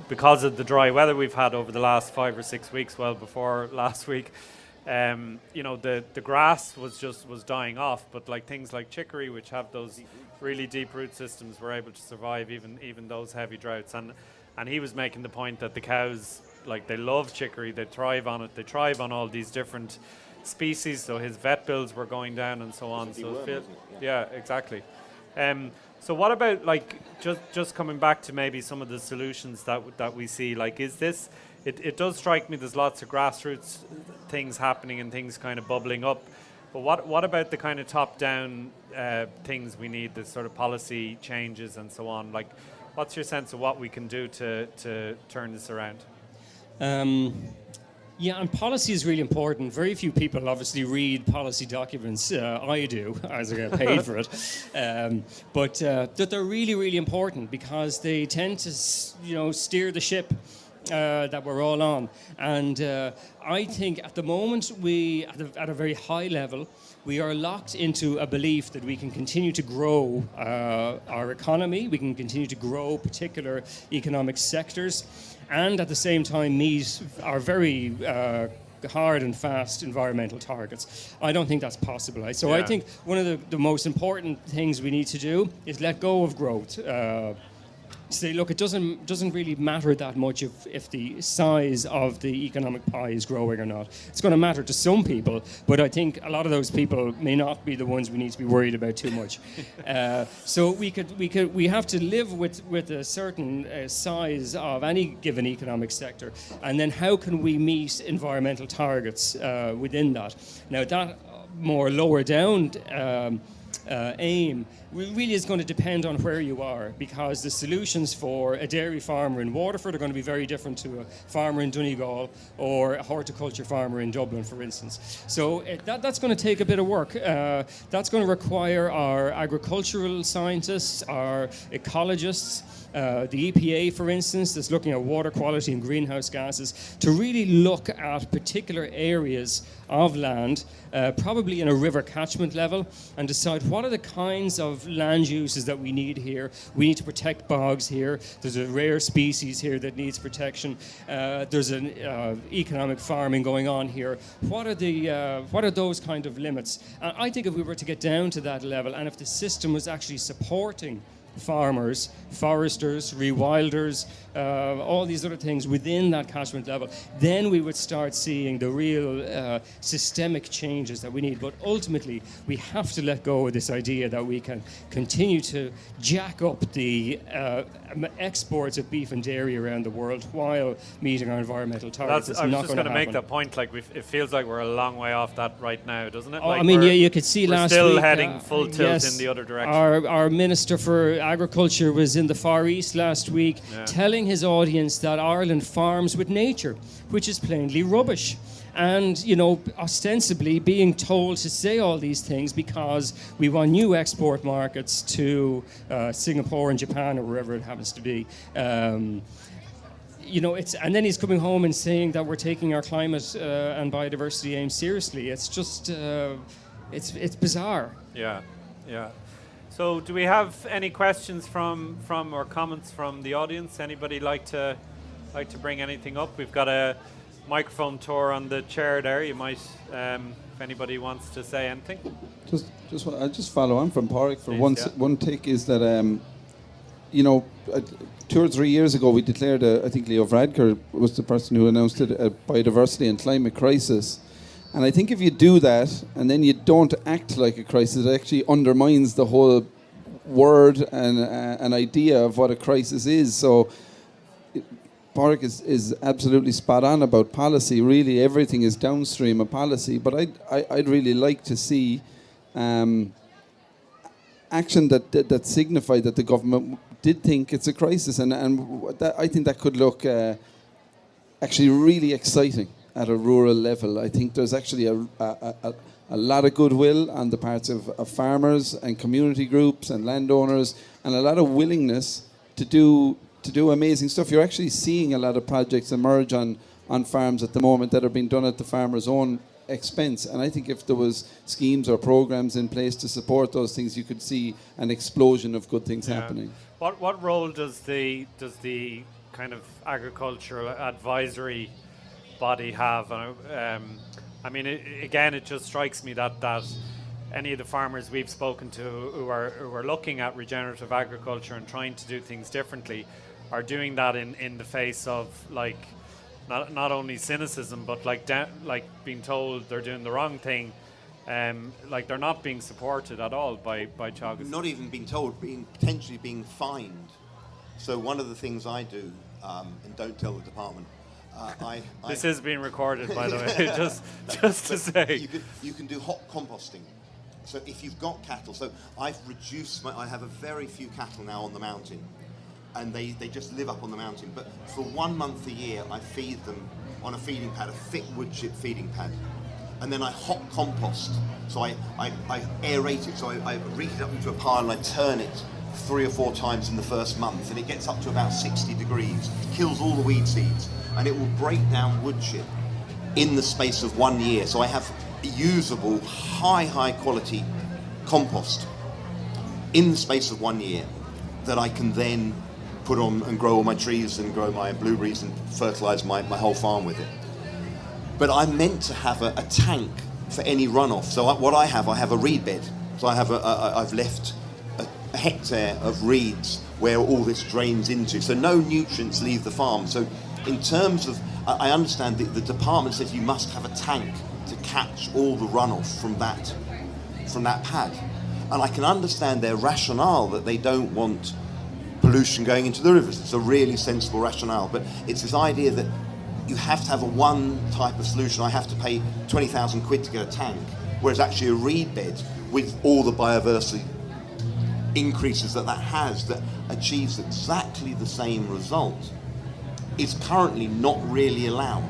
because of the dry weather we've had over the last 5 or 6 weeks, well before last week, the grass was dying off, but like things like chicory, which have those really deep root systems, were able to survive even those heavy droughts. And he was making the point that the cows, like, they love chicory, they thrive on it, they thrive on all these different species. So his vet bills were going down and so on. Yeah, exactly. So what about, like, just coming back to maybe some of the solutions that we see, like, is this, it does strike me there's lots of grassroots things happening and things kind of bubbling up, but what about the kind of top-down things we need, the sort of policy changes and so on? Like, what's your sense of what we can do to turn this around? Yeah, and policy is really important. Very few people obviously read policy documents. I do, as I get paid for it. But they're really, really important because they tend to, steer the ship that we're all on. And I think at the moment we, at a very high level, we are locked into a belief that we can continue to grow our economy, we can continue to grow particular economic sectors, and at the same time meet our very hard and fast environmental targets. I don't think that's possible. I think one of the most important things we need to do is let go of growth. Say, look, it doesn't really matter that much if the size of the economic pie is growing or not. It's going to matter to some people, but I think a lot of those people may not be the ones we need to be worried about too much. So we have to live with a certain size of any given economic sector, and then how can we meet environmental targets within that? Now that more lower down aim really is going to depend on where you are, because the solutions for a dairy farmer in Waterford are going to be very different to a farmer in Donegal or a horticulture farmer in Dublin, for instance. So that's going to take a bit of work. That's going to require our agricultural scientists, our ecologists, the EPA, for instance, that's looking at water quality and greenhouse gases, to really look at particular areas of land, probably in a river catchment level, and decide what are the kinds of land uses that we need here. We need to protect bogs here. There's a rare species here that needs protection. There's an economic farming going on here. What are those kind of limits? And I think if we were to get down to that level, and if the system was actually supporting farmers, foresters, rewilders, all these other things within that catchment level, then we would start seeing the real systemic changes that we need. But ultimately, we have to let go of this idea that we can continue to jack up the exports of beef and dairy around the world while meeting our environmental targets. I was just going to make that point. Like, it feels like we're a long way off that right now, doesn't it? Like, I mean, you could see last week. We're still heading full tilt in the other direction. Our Minister for Agriculture was in the Far East last week, telling his audience that Ireland farms with nature, which is plainly rubbish. And, ostensibly being told to say all these things because we want new export markets to Singapore and Japan or wherever it happens to be. And then he's coming home and saying that we're taking our climate and biodiversity aims seriously. It's just, it's bizarre. Yeah. So do we have any questions from or comments from the audience? Anybody like to bring anything up? We've got a microphone tour on the chair there. You might, if anybody wants to say anything. I'll just follow on from Padraic for one take is that 2 or 3 years ago we declared I think Leo Varadkar was the person who announced it, a biodiversity and climate crisis. And I think if you do that and then you don't act like a crisis, it actually undermines the whole word and an idea of what a crisis is. So Padraic is absolutely spot on about policy. Really, everything is downstream of policy. But I'd really like to see action that signified that the government did think it's a crisis. And I think that could look actually really exciting at a rural level. I think there's actually a lot of goodwill on the parts of farmers and community groups and landowners, and a lot of willingness to do to do amazing stuff. You're actually seeing a lot of projects emerge on farms at the moment that are being done at the farmer's own expense. And I think if there was schemes or programs in place to support those things, you could see an explosion of good things happening. What role does the kind of agricultural advisory body have? I mean, it just strikes me that any of the farmers we've spoken to who are looking at regenerative agriculture and trying to do things differently are doing that in the face of like not only cynicism but like being told they're doing the wrong thing, like they're not being supported at all by Teagasc. Not even being told, potentially being fined. So one of the things I do, and don't tell the department. This is being recorded, by the way, just to say. You can do hot composting. So if you've got cattle, so I've reduced I have a very few cattle now on the mountain, and they just live up on the mountain. But for 1 month a year, I feed them on a feeding pad, a thick wood chip feeding pad. And then I hot compost. So I aerate it, so I read it up into a pile and I turn it 3 or 4 times in the first month, and it gets up to about 60 degrees, kills all the weed seeds, and it will break down wood chip in the space of 1 year. So I have usable, high quality compost in the space of 1 year that I can then put on and grow all my trees and grow my blueberries and fertilise my whole farm with it. But I'm meant to have a tank for any runoff. So I have a reed bed. So I've left a hectare of reeds where all this drains into. So no nutrients leave the farm. So in terms of, I understand the department says you must have a tank to catch all the runoff from that pad. And I can understand their rationale that they don't want pollution going into the rivers. It's a really sensible rationale. But it's this idea that you have to have one type of solution. I have to pay 20,000 quid to get a tank, whereas actually a reed bed with all the biodiversity increases that has, that achieves exactly the same result, is currently not really allowed.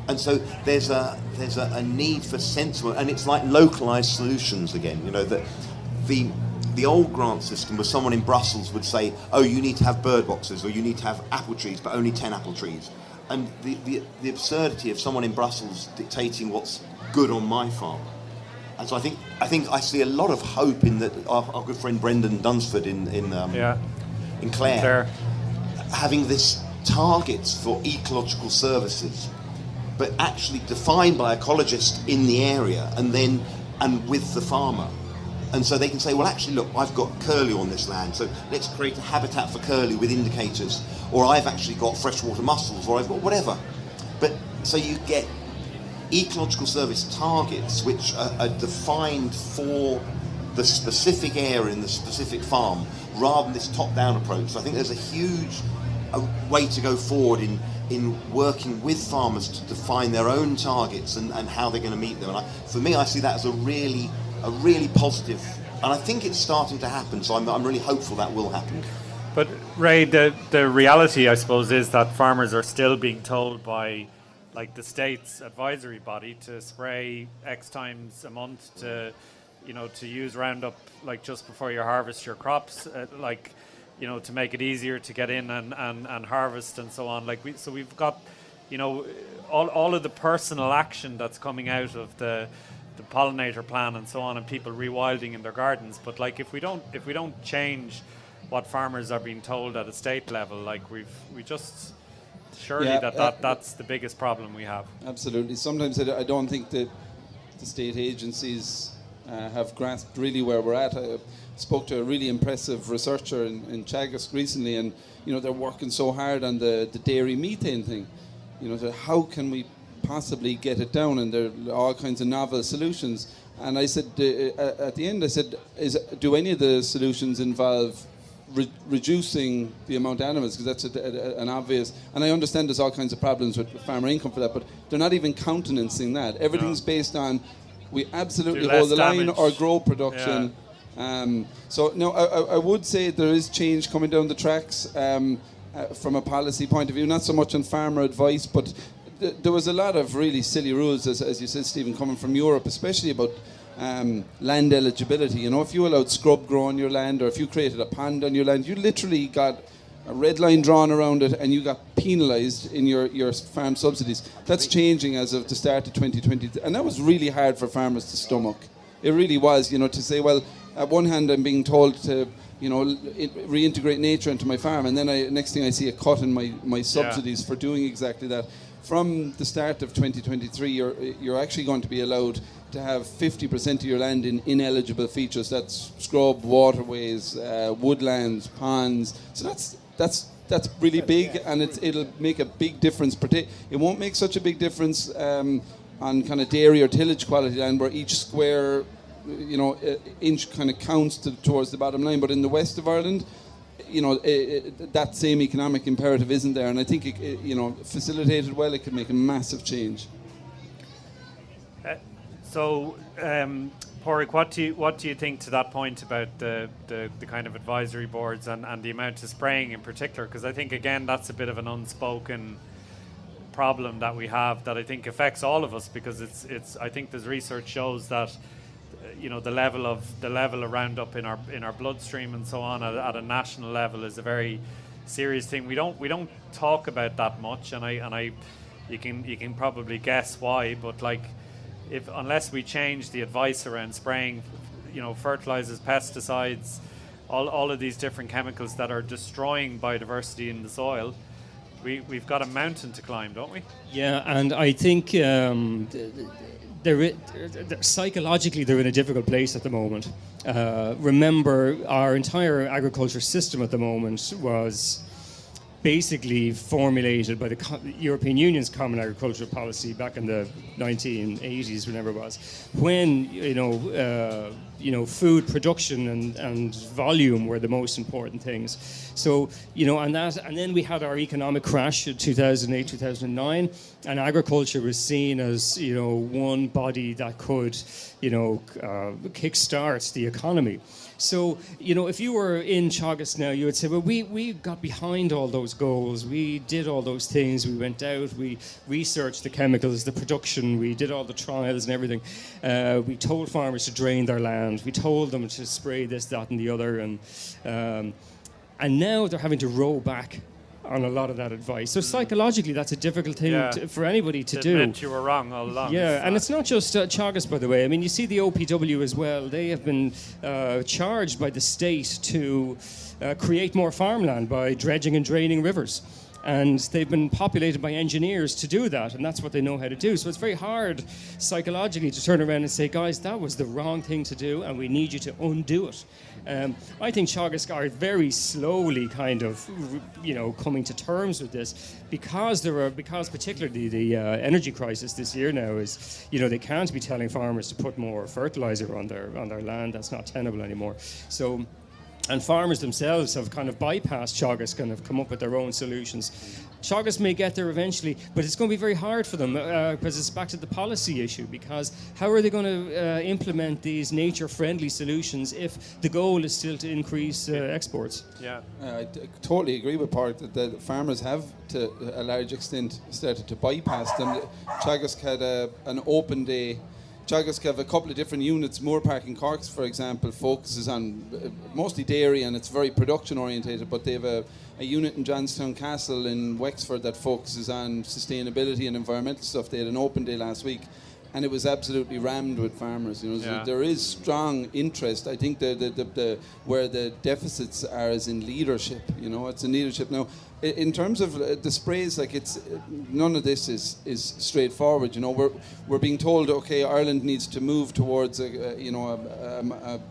And so there's a need for sensible, and it's like localized solutions again. You know, that the old grant system was someone in Brussels would say, oh, you need to have bird boxes, or you need to have apple trees, but only 10 apple trees. And the absurdity of someone in Brussels dictating what's good on my farm. And so I think I see a lot of hope in that our good friend Brendan Dunsford in Clare having this targets for ecological services, but actually defined by ecologists in the area and with the farmer. And so they can say, well, actually, look, I've got curlew on this land, so let's create a habitat for curlew with indicators. Or I've actually got freshwater mussels, or I've got whatever. But so you get ecological service targets which are defined for the specific area in the specific farm, rather than this top-down approach. So I think there's a huge way to go forward in working with farmers to define their own targets and how they're going to meet them. And for me, I see that as a really positive, and I think it's starting to happen, so I'm really hopeful that will happen. But Ray, the reality, I suppose, is that farmers are still being told by like the state's advisory body to spray X times a month, to use Roundup like just before you harvest your crops, to make it easier to get in and harvest and so on. So we've got, all of the personal action that's coming out of the pollinator plan and so on, and people rewilding in their gardens. But like if we don't change what farmers are being told at a state level, like that's the biggest problem we have. Absolutely. Sometimes I don't think that the state agencies have grasped really where we're at. I spoke to a really impressive researcher in Teagasc recently, and they're working so hard on the dairy methane thing. How can we possibly get it down? And there are all kinds of novel solutions. And I said at the end, do any of the solutions involve reducing the amount of animals? Because that's an obvious, and I understand there's all kinds of problems with farmer income for that, but they're not even countenancing that. Everything's based on we absolutely hold the line or grow production. So no, I would say there is change coming down the tracks from a policy point of view, not so much on farmer advice, but there was a lot of really silly rules, as you said, Stephen, coming from Europe, especially about land eligibility. If you allowed scrub grow on your land, or if you created a pond on your land, you literally got a red line drawn around it, and you got penalised in your farm subsidies. That's changing as of the start of 2020, and that was really hard for farmers to stomach. It really was, to say, well, at one hand I'm being told to, reintegrate nature into my farm, and then next thing I see a cut in my subsidies for doing exactly that. From the start of 2023, you're actually going to be allowed to have 50% of your land in ineligible features. That's scrub, waterways, woodlands, ponds. So that's really big, and it'll make a big difference. It won't make such a big difference on kind of dairy or tillage quality land, where each square, inch kind of counts towards the bottom line. But in the west of Ireland, that same economic imperative isn't there, and I think facilitated well, it could make a massive change. Padraic, what do you think to that point about the kind of advisory boards and the amount of spraying in particular? Because I think, again, that's a bit of an unspoken problem that we have that I think affects all of us, because it's I think there's research shows that the level of Roundup in our bloodstream and so on at a national level is a very serious thing. We don't talk about that much, and you can probably guess why, but unless we change the advice around spraying, fertilizers, pesticides, all of these different chemicals that are destroying biodiversity in the soil, we've got a mountain to climb, don't we? Yeah, and I think psychologically they're in a difficult place at the moment. Remember, our entire agriculture system at the moment was basically formulated by the European Union's Common Agricultural Policy back in the 1980s, whenever it was, when food production and volume were the most important things. So and then we had our economic crash in 2008, 2009, and agriculture was seen as one body that could kickstart the economy. So, if you were in Teagasc now, you would say, well, we got behind all those goals. We did all those things. We went out, we researched the chemicals, the production, we did all the trials and everything. We told farmers to drain their land. We told them to spray this, that, and the other. And now they're having to row back on a lot of that advice. So psychologically, that's a difficult thing for anybody to do. Admit you were wrong all along. Yeah, and it's not just Teagasc, by the way. I mean, you see the OPW as well. They have been charged by the state to create more farmland by dredging and draining rivers. And they've been populated by engineers to do that, and that's what they know how to do. So it's very hard psychologically to turn around and say, guys, that was the wrong thing to do, and we need you to undo it. I think Teagasc are very slowly kind of, coming to terms with this, because particularly the energy crisis this year now is, they can't be telling farmers to put more fertilizer on their land. That's not tenable anymore. So. And farmers themselves have kind of bypassed Teagasc and have come up with their own solutions. Teagasc may get there eventually, but it's going to be very hard for them because it's back to the policy issue, because how are they going to implement these nature-friendly solutions if the goal is still to increase exports? Yeah, I totally agree with Padraic that the farmers have, to a large extent, started to bypass them. Teagasc had an open day. Teagasc have a couple of different units. Moorpark in Cork, for example, focuses on mostly dairy, and it's very production orientated, but they have a unit in Johnstown Castle in Wexford that focuses on sustainability and environmental stuff. They had an open day last week, and it was absolutely rammed with farmers. So there is strong interest. I think the where the deficits are is in leadership. It's in leadership now. In terms of the sprays, it's none of this is straightforward. We're being told, okay, Ireland needs to move towards a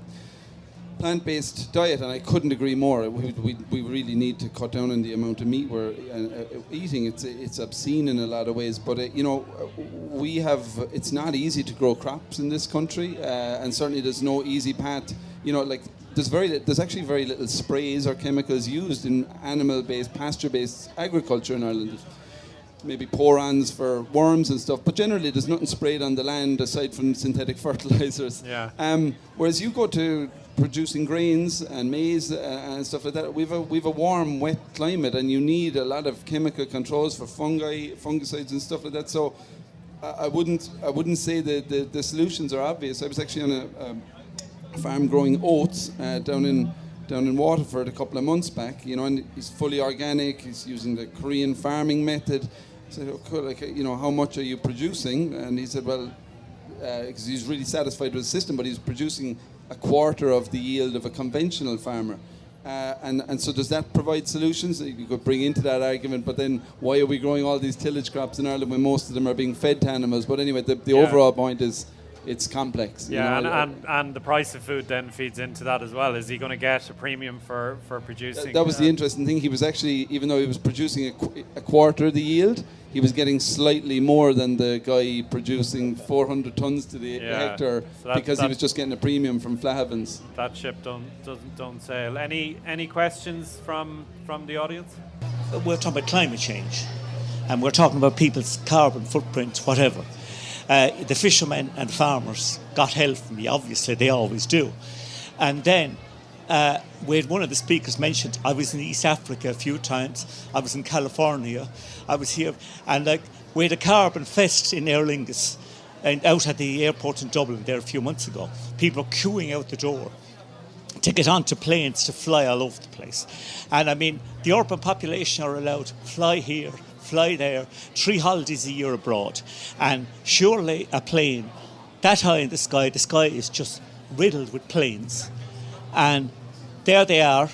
plant-based diet, and I couldn't agree more. We really need to cut down on the amount of meat we're eating. It's obscene in a lot of ways, but we have. It's not easy to grow crops in this country, and certainly there's no easy path. There's actually very little sprays or chemicals used in animal-based, pasture-based agriculture in Ireland. Maybe pour-ons for worms and stuff, but generally there's nothing sprayed on the land aside from synthetic fertilizers. Yeah. Whereas you go to producing grains and maize and stuff like that, we've a warm, wet climate, and you need a lot of chemical controls for fungi, fungicides and stuff like that. So I wouldn't say that the solutions are obvious. I was actually on a farm growing oats down in down in Waterford a couple of months back, and he's fully organic. He's using the Korean farming method. I said, "Oh, cool, how much are you producing?" And he said, "Well," because he's really satisfied with the system, but he's producing a quarter of the yield of a conventional farmer. And so does that provide solutions? You could bring into that argument, but then why are we growing all these tillage crops in Ireland when most of them are being fed to animals? But anyway, the overall point is it's complex. Yeah, and the price of food then feeds into that as well. Is he going to get a premium for producing? That was the interesting thing. He was actually, even though he was producing a quarter of the yield, he was getting slightly more than the guy producing 400 tons to the hectare, so because he was just getting a premium from Flahavens. That ship don't sail. Any questions from the audience? We're talking about climate change, and we're talking about people's carbon footprint, whatever. The fishermen and farmers got help from me, obviously, they always do. And then, we had one of the speakers mentioned, I was in East Africa a few times, I was in California, I was here, and we had a carbon fest in Aer Lingus, and out at the airport in Dublin there a few months ago. People were queuing out the door to get onto planes to fly all over the place. And I mean, the urban population are allowed to fly here, fly there, 3 holidays a year abroad. And surely a plane that high in the sky is just riddled with planes. And there they are,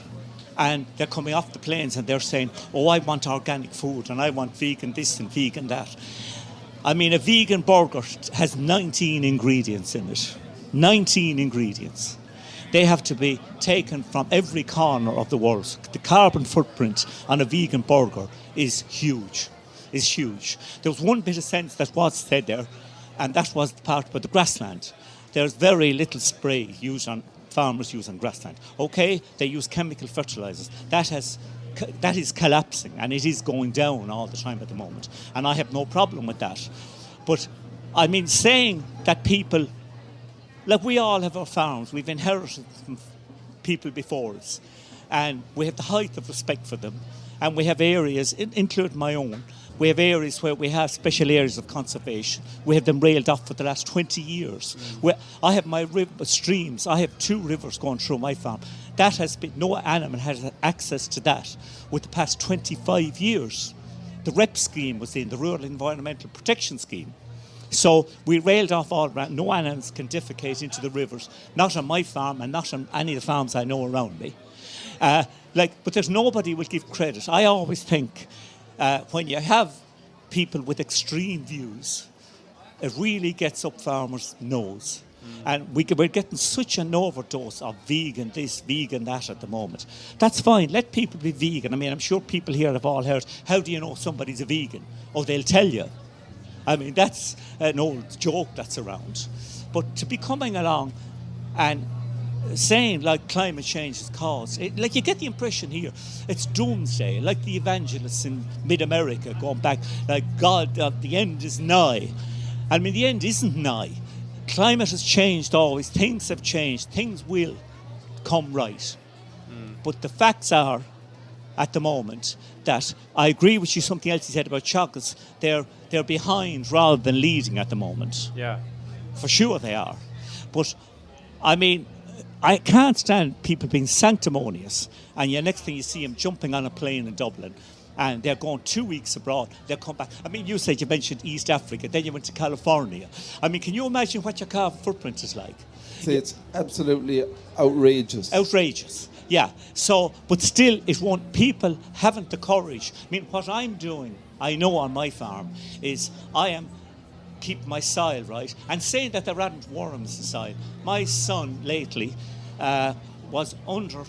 and they're coming off the planes and they're saying, "Oh, I want organic food and I want vegan this and vegan that." I mean, a vegan burger has 19 ingredients in it. 19 ingredients. They have to be taken from every corner of the world. The carbon footprint on a vegan burger is huge. There was one bit of sense that was said there, and that was the part about the grassland. There's very little spray farmers use on grassland. Okay, they use chemical fertilizers. That is collapsing, and it is going down all the time at the moment. And I have no problem with that. But I mean, saying that people, like we all have our farms, we've inherited from people before us, and we have the height of respect for them, and we have areas, including my own, we have areas where we have special areas of conservation. We have them railed off for the last 20 years. I have my streams, I have 2 rivers going through my farm. That has been, no animal has had access to that with the past 25 years. The REP scheme was in, the Rural Environmental Protection Scheme. So we railed off all around. No animals can defecate into the rivers, not on my farm and not on any of the farms I know around me. But there's nobody will give credit. I always think when you have people with extreme views, it really gets up farmers' nose. And we're getting such an overdose of vegan this, vegan that at the moment. That's fine. Let people be vegan. I mean, I'm sure people here have all heard, how do you know somebody's a vegan? Oh, they'll tell you. I mean, that's an old joke that's around. But to be coming along and saying like climate change is caused, like you get the impression here, it's doomsday, like the evangelists in mid-America going back, like God, the end is nigh. I mean, the end isn't nigh. Climate has changed always. Things have changed. Things will come right. But the facts are, at the moment, that I agree with you, something else you said about chocolates, they're behind rather than leading at the moment. Yeah. For sure they are. But, I mean, I can't stand people being sanctimonious, and next thing you see them jumping on a plane in Dublin, and they're going 2 weeks abroad, they'll come back. I mean, you mentioned East Africa, then you went to California. I mean, can you imagine what your carbon footprint is like? See, it's absolutely outrageous. Outrageous, yeah. So, but still, people haven't the courage. I mean, what I'm doing, I know on my farm, is I am keeping my soil right, and saying that there aren't worms in soil. My son lately was under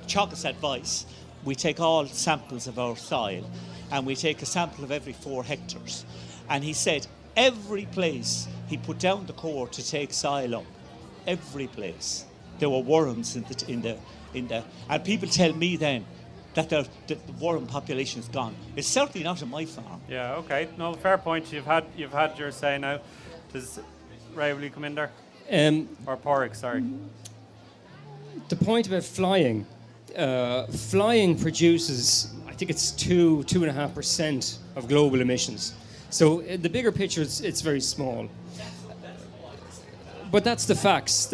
Chocolate's advice. We take all samples of our soil, and we take a sample of every 4 hectares. And he said every place he put down the core to take soil up, every place there were worms in the. And people tell me then that the worm population is gone. It's certainly not in my farm. Yeah. Okay. No, fair point. You've had your say now. Does Ray, will you come in there? Or Padraic, sorry. The point about flying. Flying produces, I think it's 2.5% of global emissions. So in the bigger picture, it's very small. But that's the facts.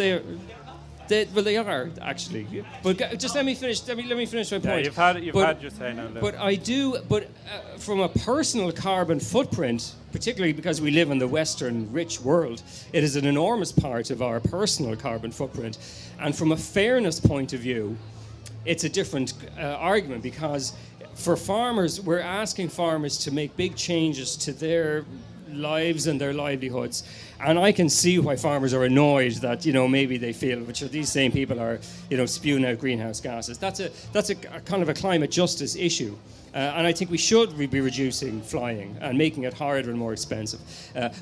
They are actually. But just let me finish. Let me finish my point. You've had your say now. Lou. But I do. But from a personal carbon footprint, particularly because we live in the Western rich world, it is an enormous part of our personal carbon footprint. And from a fairness point of view, it's a different argument, because for farmers, we're asking farmers to make big changes to their lives and their livelihoods, and I can see why farmers are annoyed that maybe they feel, which are these same people are spewing out greenhouse gases. That's a kind of a climate justice issue. And I think we should be reducing flying and making it harder and more expensive.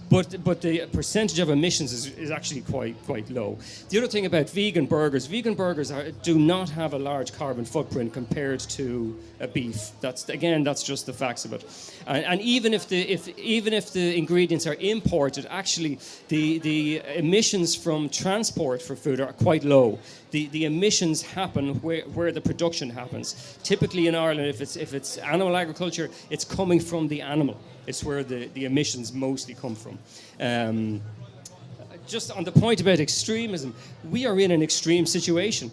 But the percentage of emissions is actually quite low. The other thing about vegan burgers do not have a large carbon footprint compared to beef. That's just the facts of it. And even if the ingredients are imported, actually the emissions from transport for food are quite low. The emissions happen where the production happens. Typically in Ireland, if it's animal agriculture, it's coming from the animal. It's where the emissions mostly come from. Just on the point about extremism, we are in an extreme situation.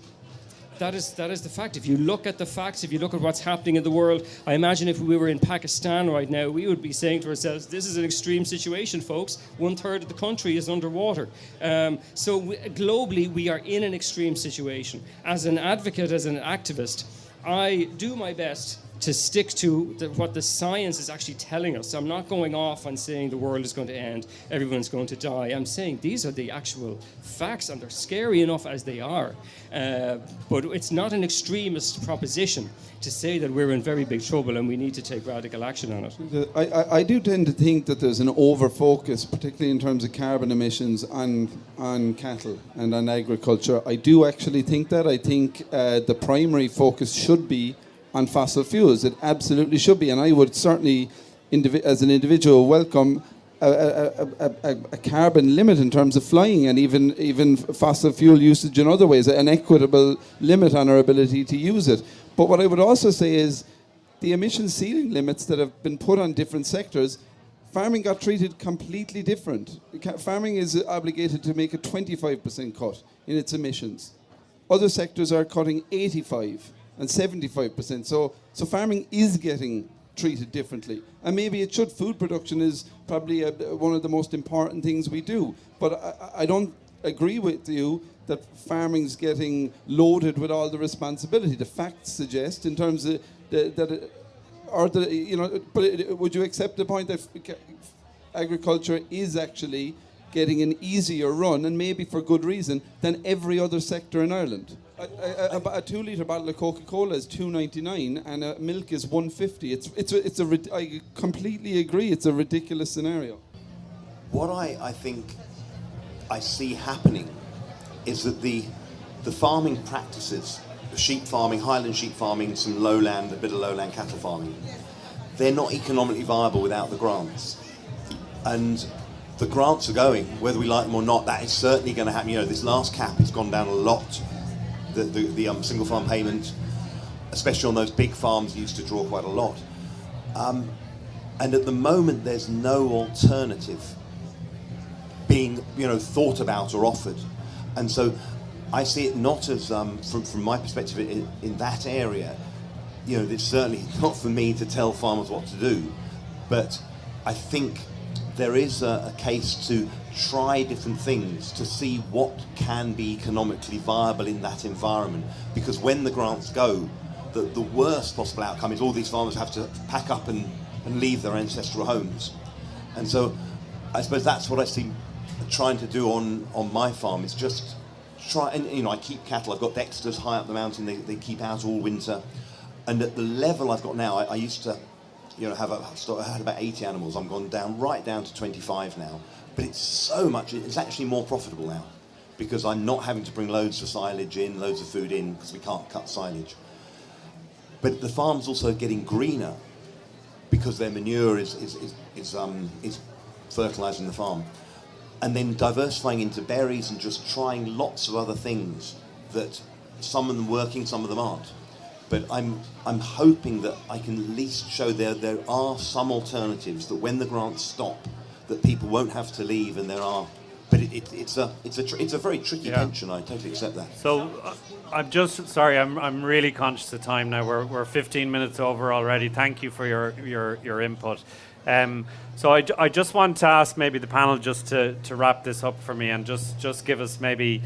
That is the fact. If you look at the facts, if you look at what's happening in the world, I imagine if we were in Pakistan right now, we would be saying to ourselves, this is an extreme situation, folks. 1/3 of the country is underwater. Globally, we are in an extreme situation. As an advocate, as an activist, I do my best to stick to what the science is actually telling us. I'm not going off and saying the world is going to end, everyone's going to die. I'm saying these are the actual facts, and they're scary enough as they are. But it's not an extremist proposition to say that we're in very big trouble and we need to take radical action on it. I do tend to think that there's an over-focus, particularly in terms of carbon emissions, on cattle and on agriculture. I do actually think that. I think the primary focus should be on fossil fuels. It absolutely should be, and I would certainly, as an individual, welcome a carbon limit in terms of flying, and even fossil fuel usage in other ways, an equitable limit on our ability to use it. But what I would also say is the emission ceiling limits that have been put on different sectors, farming got treated completely different. Farming is obligated to make a 25% cut in its emissions. Other sectors are cutting 85% and 75%. So farming is getting treated differently. And maybe it should. Food production is probably one of the most important things we do. But I don't agree with you that farming's getting loaded with all the responsibility. The facts suggest, in terms of would you accept the point that agriculture is actually getting an easier run, and maybe for good reason, than every other sector in Ireland? A 2-litre bottle of Coca-Cola is $2.99 and milk is $1.50. I completely agree. It's a ridiculous scenario. What I think I see happening is that the farming practices, the sheep farming, highland sheep farming, some lowland, a bit of lowland cattle farming, they're not economically viable without the grants. And the grants are going, whether we like them or not. That is certainly going to happen. This last cap has gone down a lot. The single farm payment, especially on those big farms, used to draw quite a lot. And at the moment, there's no alternative being thought about or offered. And so I see it not as, from my perspective, in that area, it's certainly not for me to tell farmers what to do, but I think there is a case to try different things to see what can be economically viable in that environment. Because when the grants go, the worst possible outcome is all these farmers have to pack up and leave their ancestral homes. And so I suppose that's what I see trying to do on my farm, is just try, and I keep cattle. I've got Dexters high up the mountain, they keep out all winter. And at the level I've got now, I used to I had about 80 animals. I'm gone right down to 25 now. But it's actually more profitable now, because I'm not having to bring loads of silage in, loads of food in, because we can't cut silage. But the farm's also getting greener, because their manure is fertilising the farm. And then diversifying into berries and just trying lots of other things, that some of them working, some of them aren't. But I'm hoping that I can at least show there are some alternatives, that when the grants stop, that people won't have to leave, and there are but it's a very tricky tension. I totally accept that. So I'm just sorry. I'm really conscious of time now. We're 15 minutes over already. Thank you for your input. So I just want to ask maybe the panel just to wrap this up for me and just give us maybe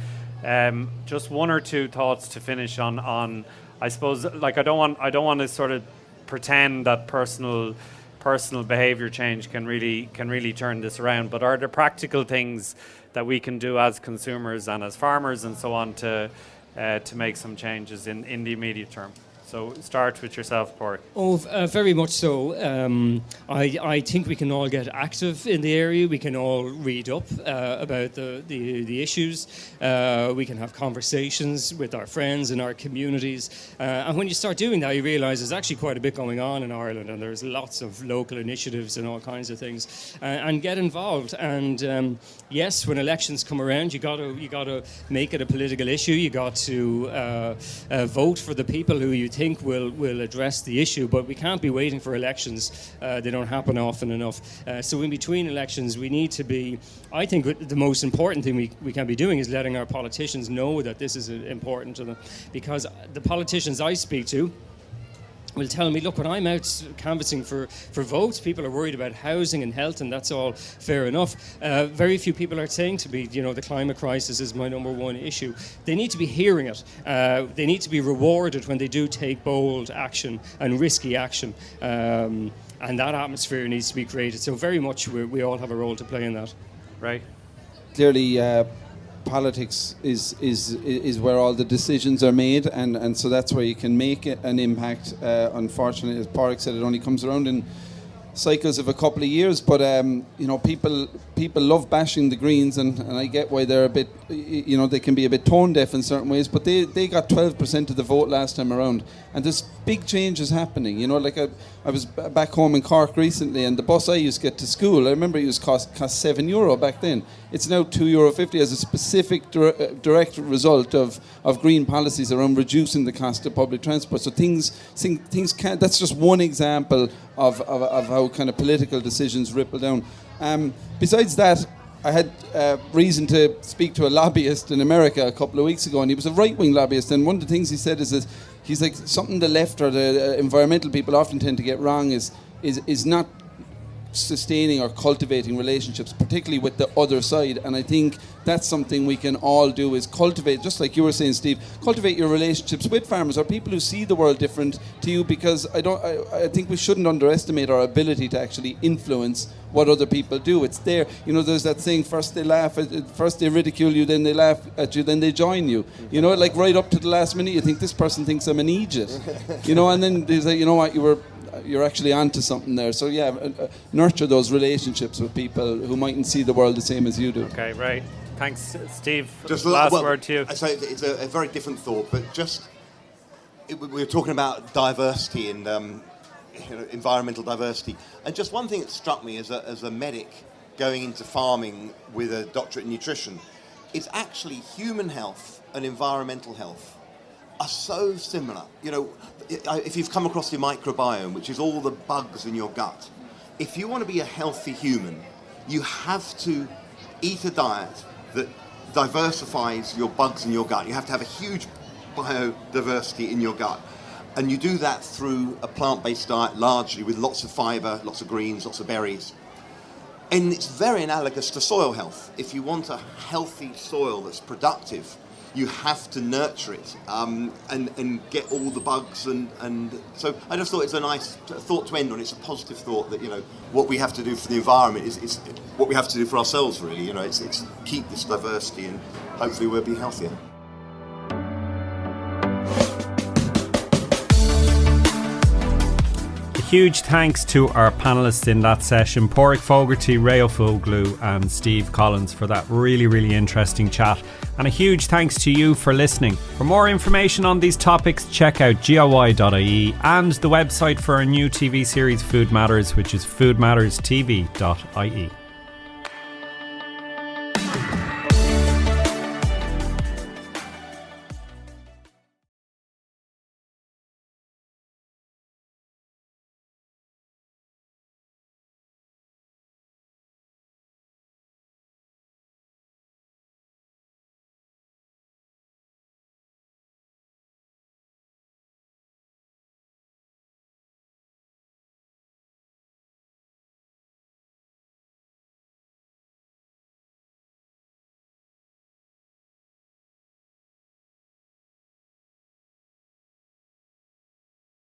just one or two thoughts to finish on. I suppose like I don't want to sort of pretend that personal behavior change can really turn this around. But are there practical things that we can do as consumers and as farmers and so on to make some changes in the immediate term? So start with yourself, Padraic. Very much so. I think we can all get active in the area. We can all read up about the issues. We can have conversations with our friends in our communities. And when you start doing that, you realise there's actually quite a bit going on in Ireland, and there's lots of local initiatives and all kinds of things. And get involved. And yes, when elections come around, you got to make it a political issue. You got to vote for the people who you think will address the issue, but we can't be waiting for elections. They don't happen often enough. So in between elections, we need to be, I think the most important thing we can be doing is letting our politicians know that this is important to them, because the politicians I speak to will tell me, look, when I'm out canvassing for votes, people are worried about housing and health, and that's all fair enough. Very few people are saying to me, the climate crisis is my number one issue. They need to be hearing it. They need to be rewarded when they do take bold action and risky action. And that atmosphere needs to be created. So very much we all have a role to play in that. Right. Clearly, politics is where all the decisions are made, and so that's where you can make an impact. Unfortunately, as Padraic said, it only comes around in cycles of a couple of years, but people love bashing the Greens, and I get why they're a bit, they can be a bit tone deaf in certain ways, but they got 12% of the vote last time around, and there's big changes happening. I was back home in Cork recently, and the bus I used to get to school, I remember it used to cost €7 back then. It's now €2.50 as a specific direct result of green policies around reducing the cost of public transport. So things can. That's just one example of how kind of political decisions ripple down. Besides that, I had reason to speak to a lobbyist in America a couple of weeks ago, and he was a right-wing lobbyist. And one of the things he said is that he's like, something the left or the environmental people often tend to get wrong is not sustaining or cultivating relationships, particularly with the other side. And I think that's something we can all do, is cultivate, just like you were saying, Steve, cultivate your relationships with farmers or people who see the world different to you, because I think we shouldn't underestimate our ability to actually influence what other people do. It's there. There's that saying, first they ridicule you, then they laugh at you, then they join you. Like right up to the last minute, you think this person thinks I'm an idiot. And then they say, you know what, you're actually onto something there. So nurture those relationships with people who mightn't see the world the same as you do. Okay, right. Thanks, Steve. Just last word to you. So it's a very different thought, but we were talking about diversity and environmental diversity, and just one thing that struck me as a medic going into farming with a doctorate in nutrition is actually human health and environmental health are so similar. If you've come across your microbiome, which is all the bugs in your gut, if you want to be a healthy human, you have to eat a diet that diversifies your bugs in your gut. You have to have a huge biodiversity in your gut. And you do that through a plant-based diet, largely with lots of fibre, lots of greens, lots of berries. And it's very analogous to soil health. If you want a healthy soil that's productive, you have to nurture it and get all the bugs. And so I just thought it's a nice thought to end on. It's a positive thought that, what we have to do for the environment is what we have to do for ourselves, really. It's keep this diversity, and hopefully we'll be healthier. Huge thanks to our panellists in that session, Padraic Fogarty, Rayo Foglu and Steve Collins, for that really, really interesting chat. And a huge thanks to you for listening. For more information on these topics, check out GIY.ie and the website for our new TV series Food Matters, which is foodmatterstv.ie.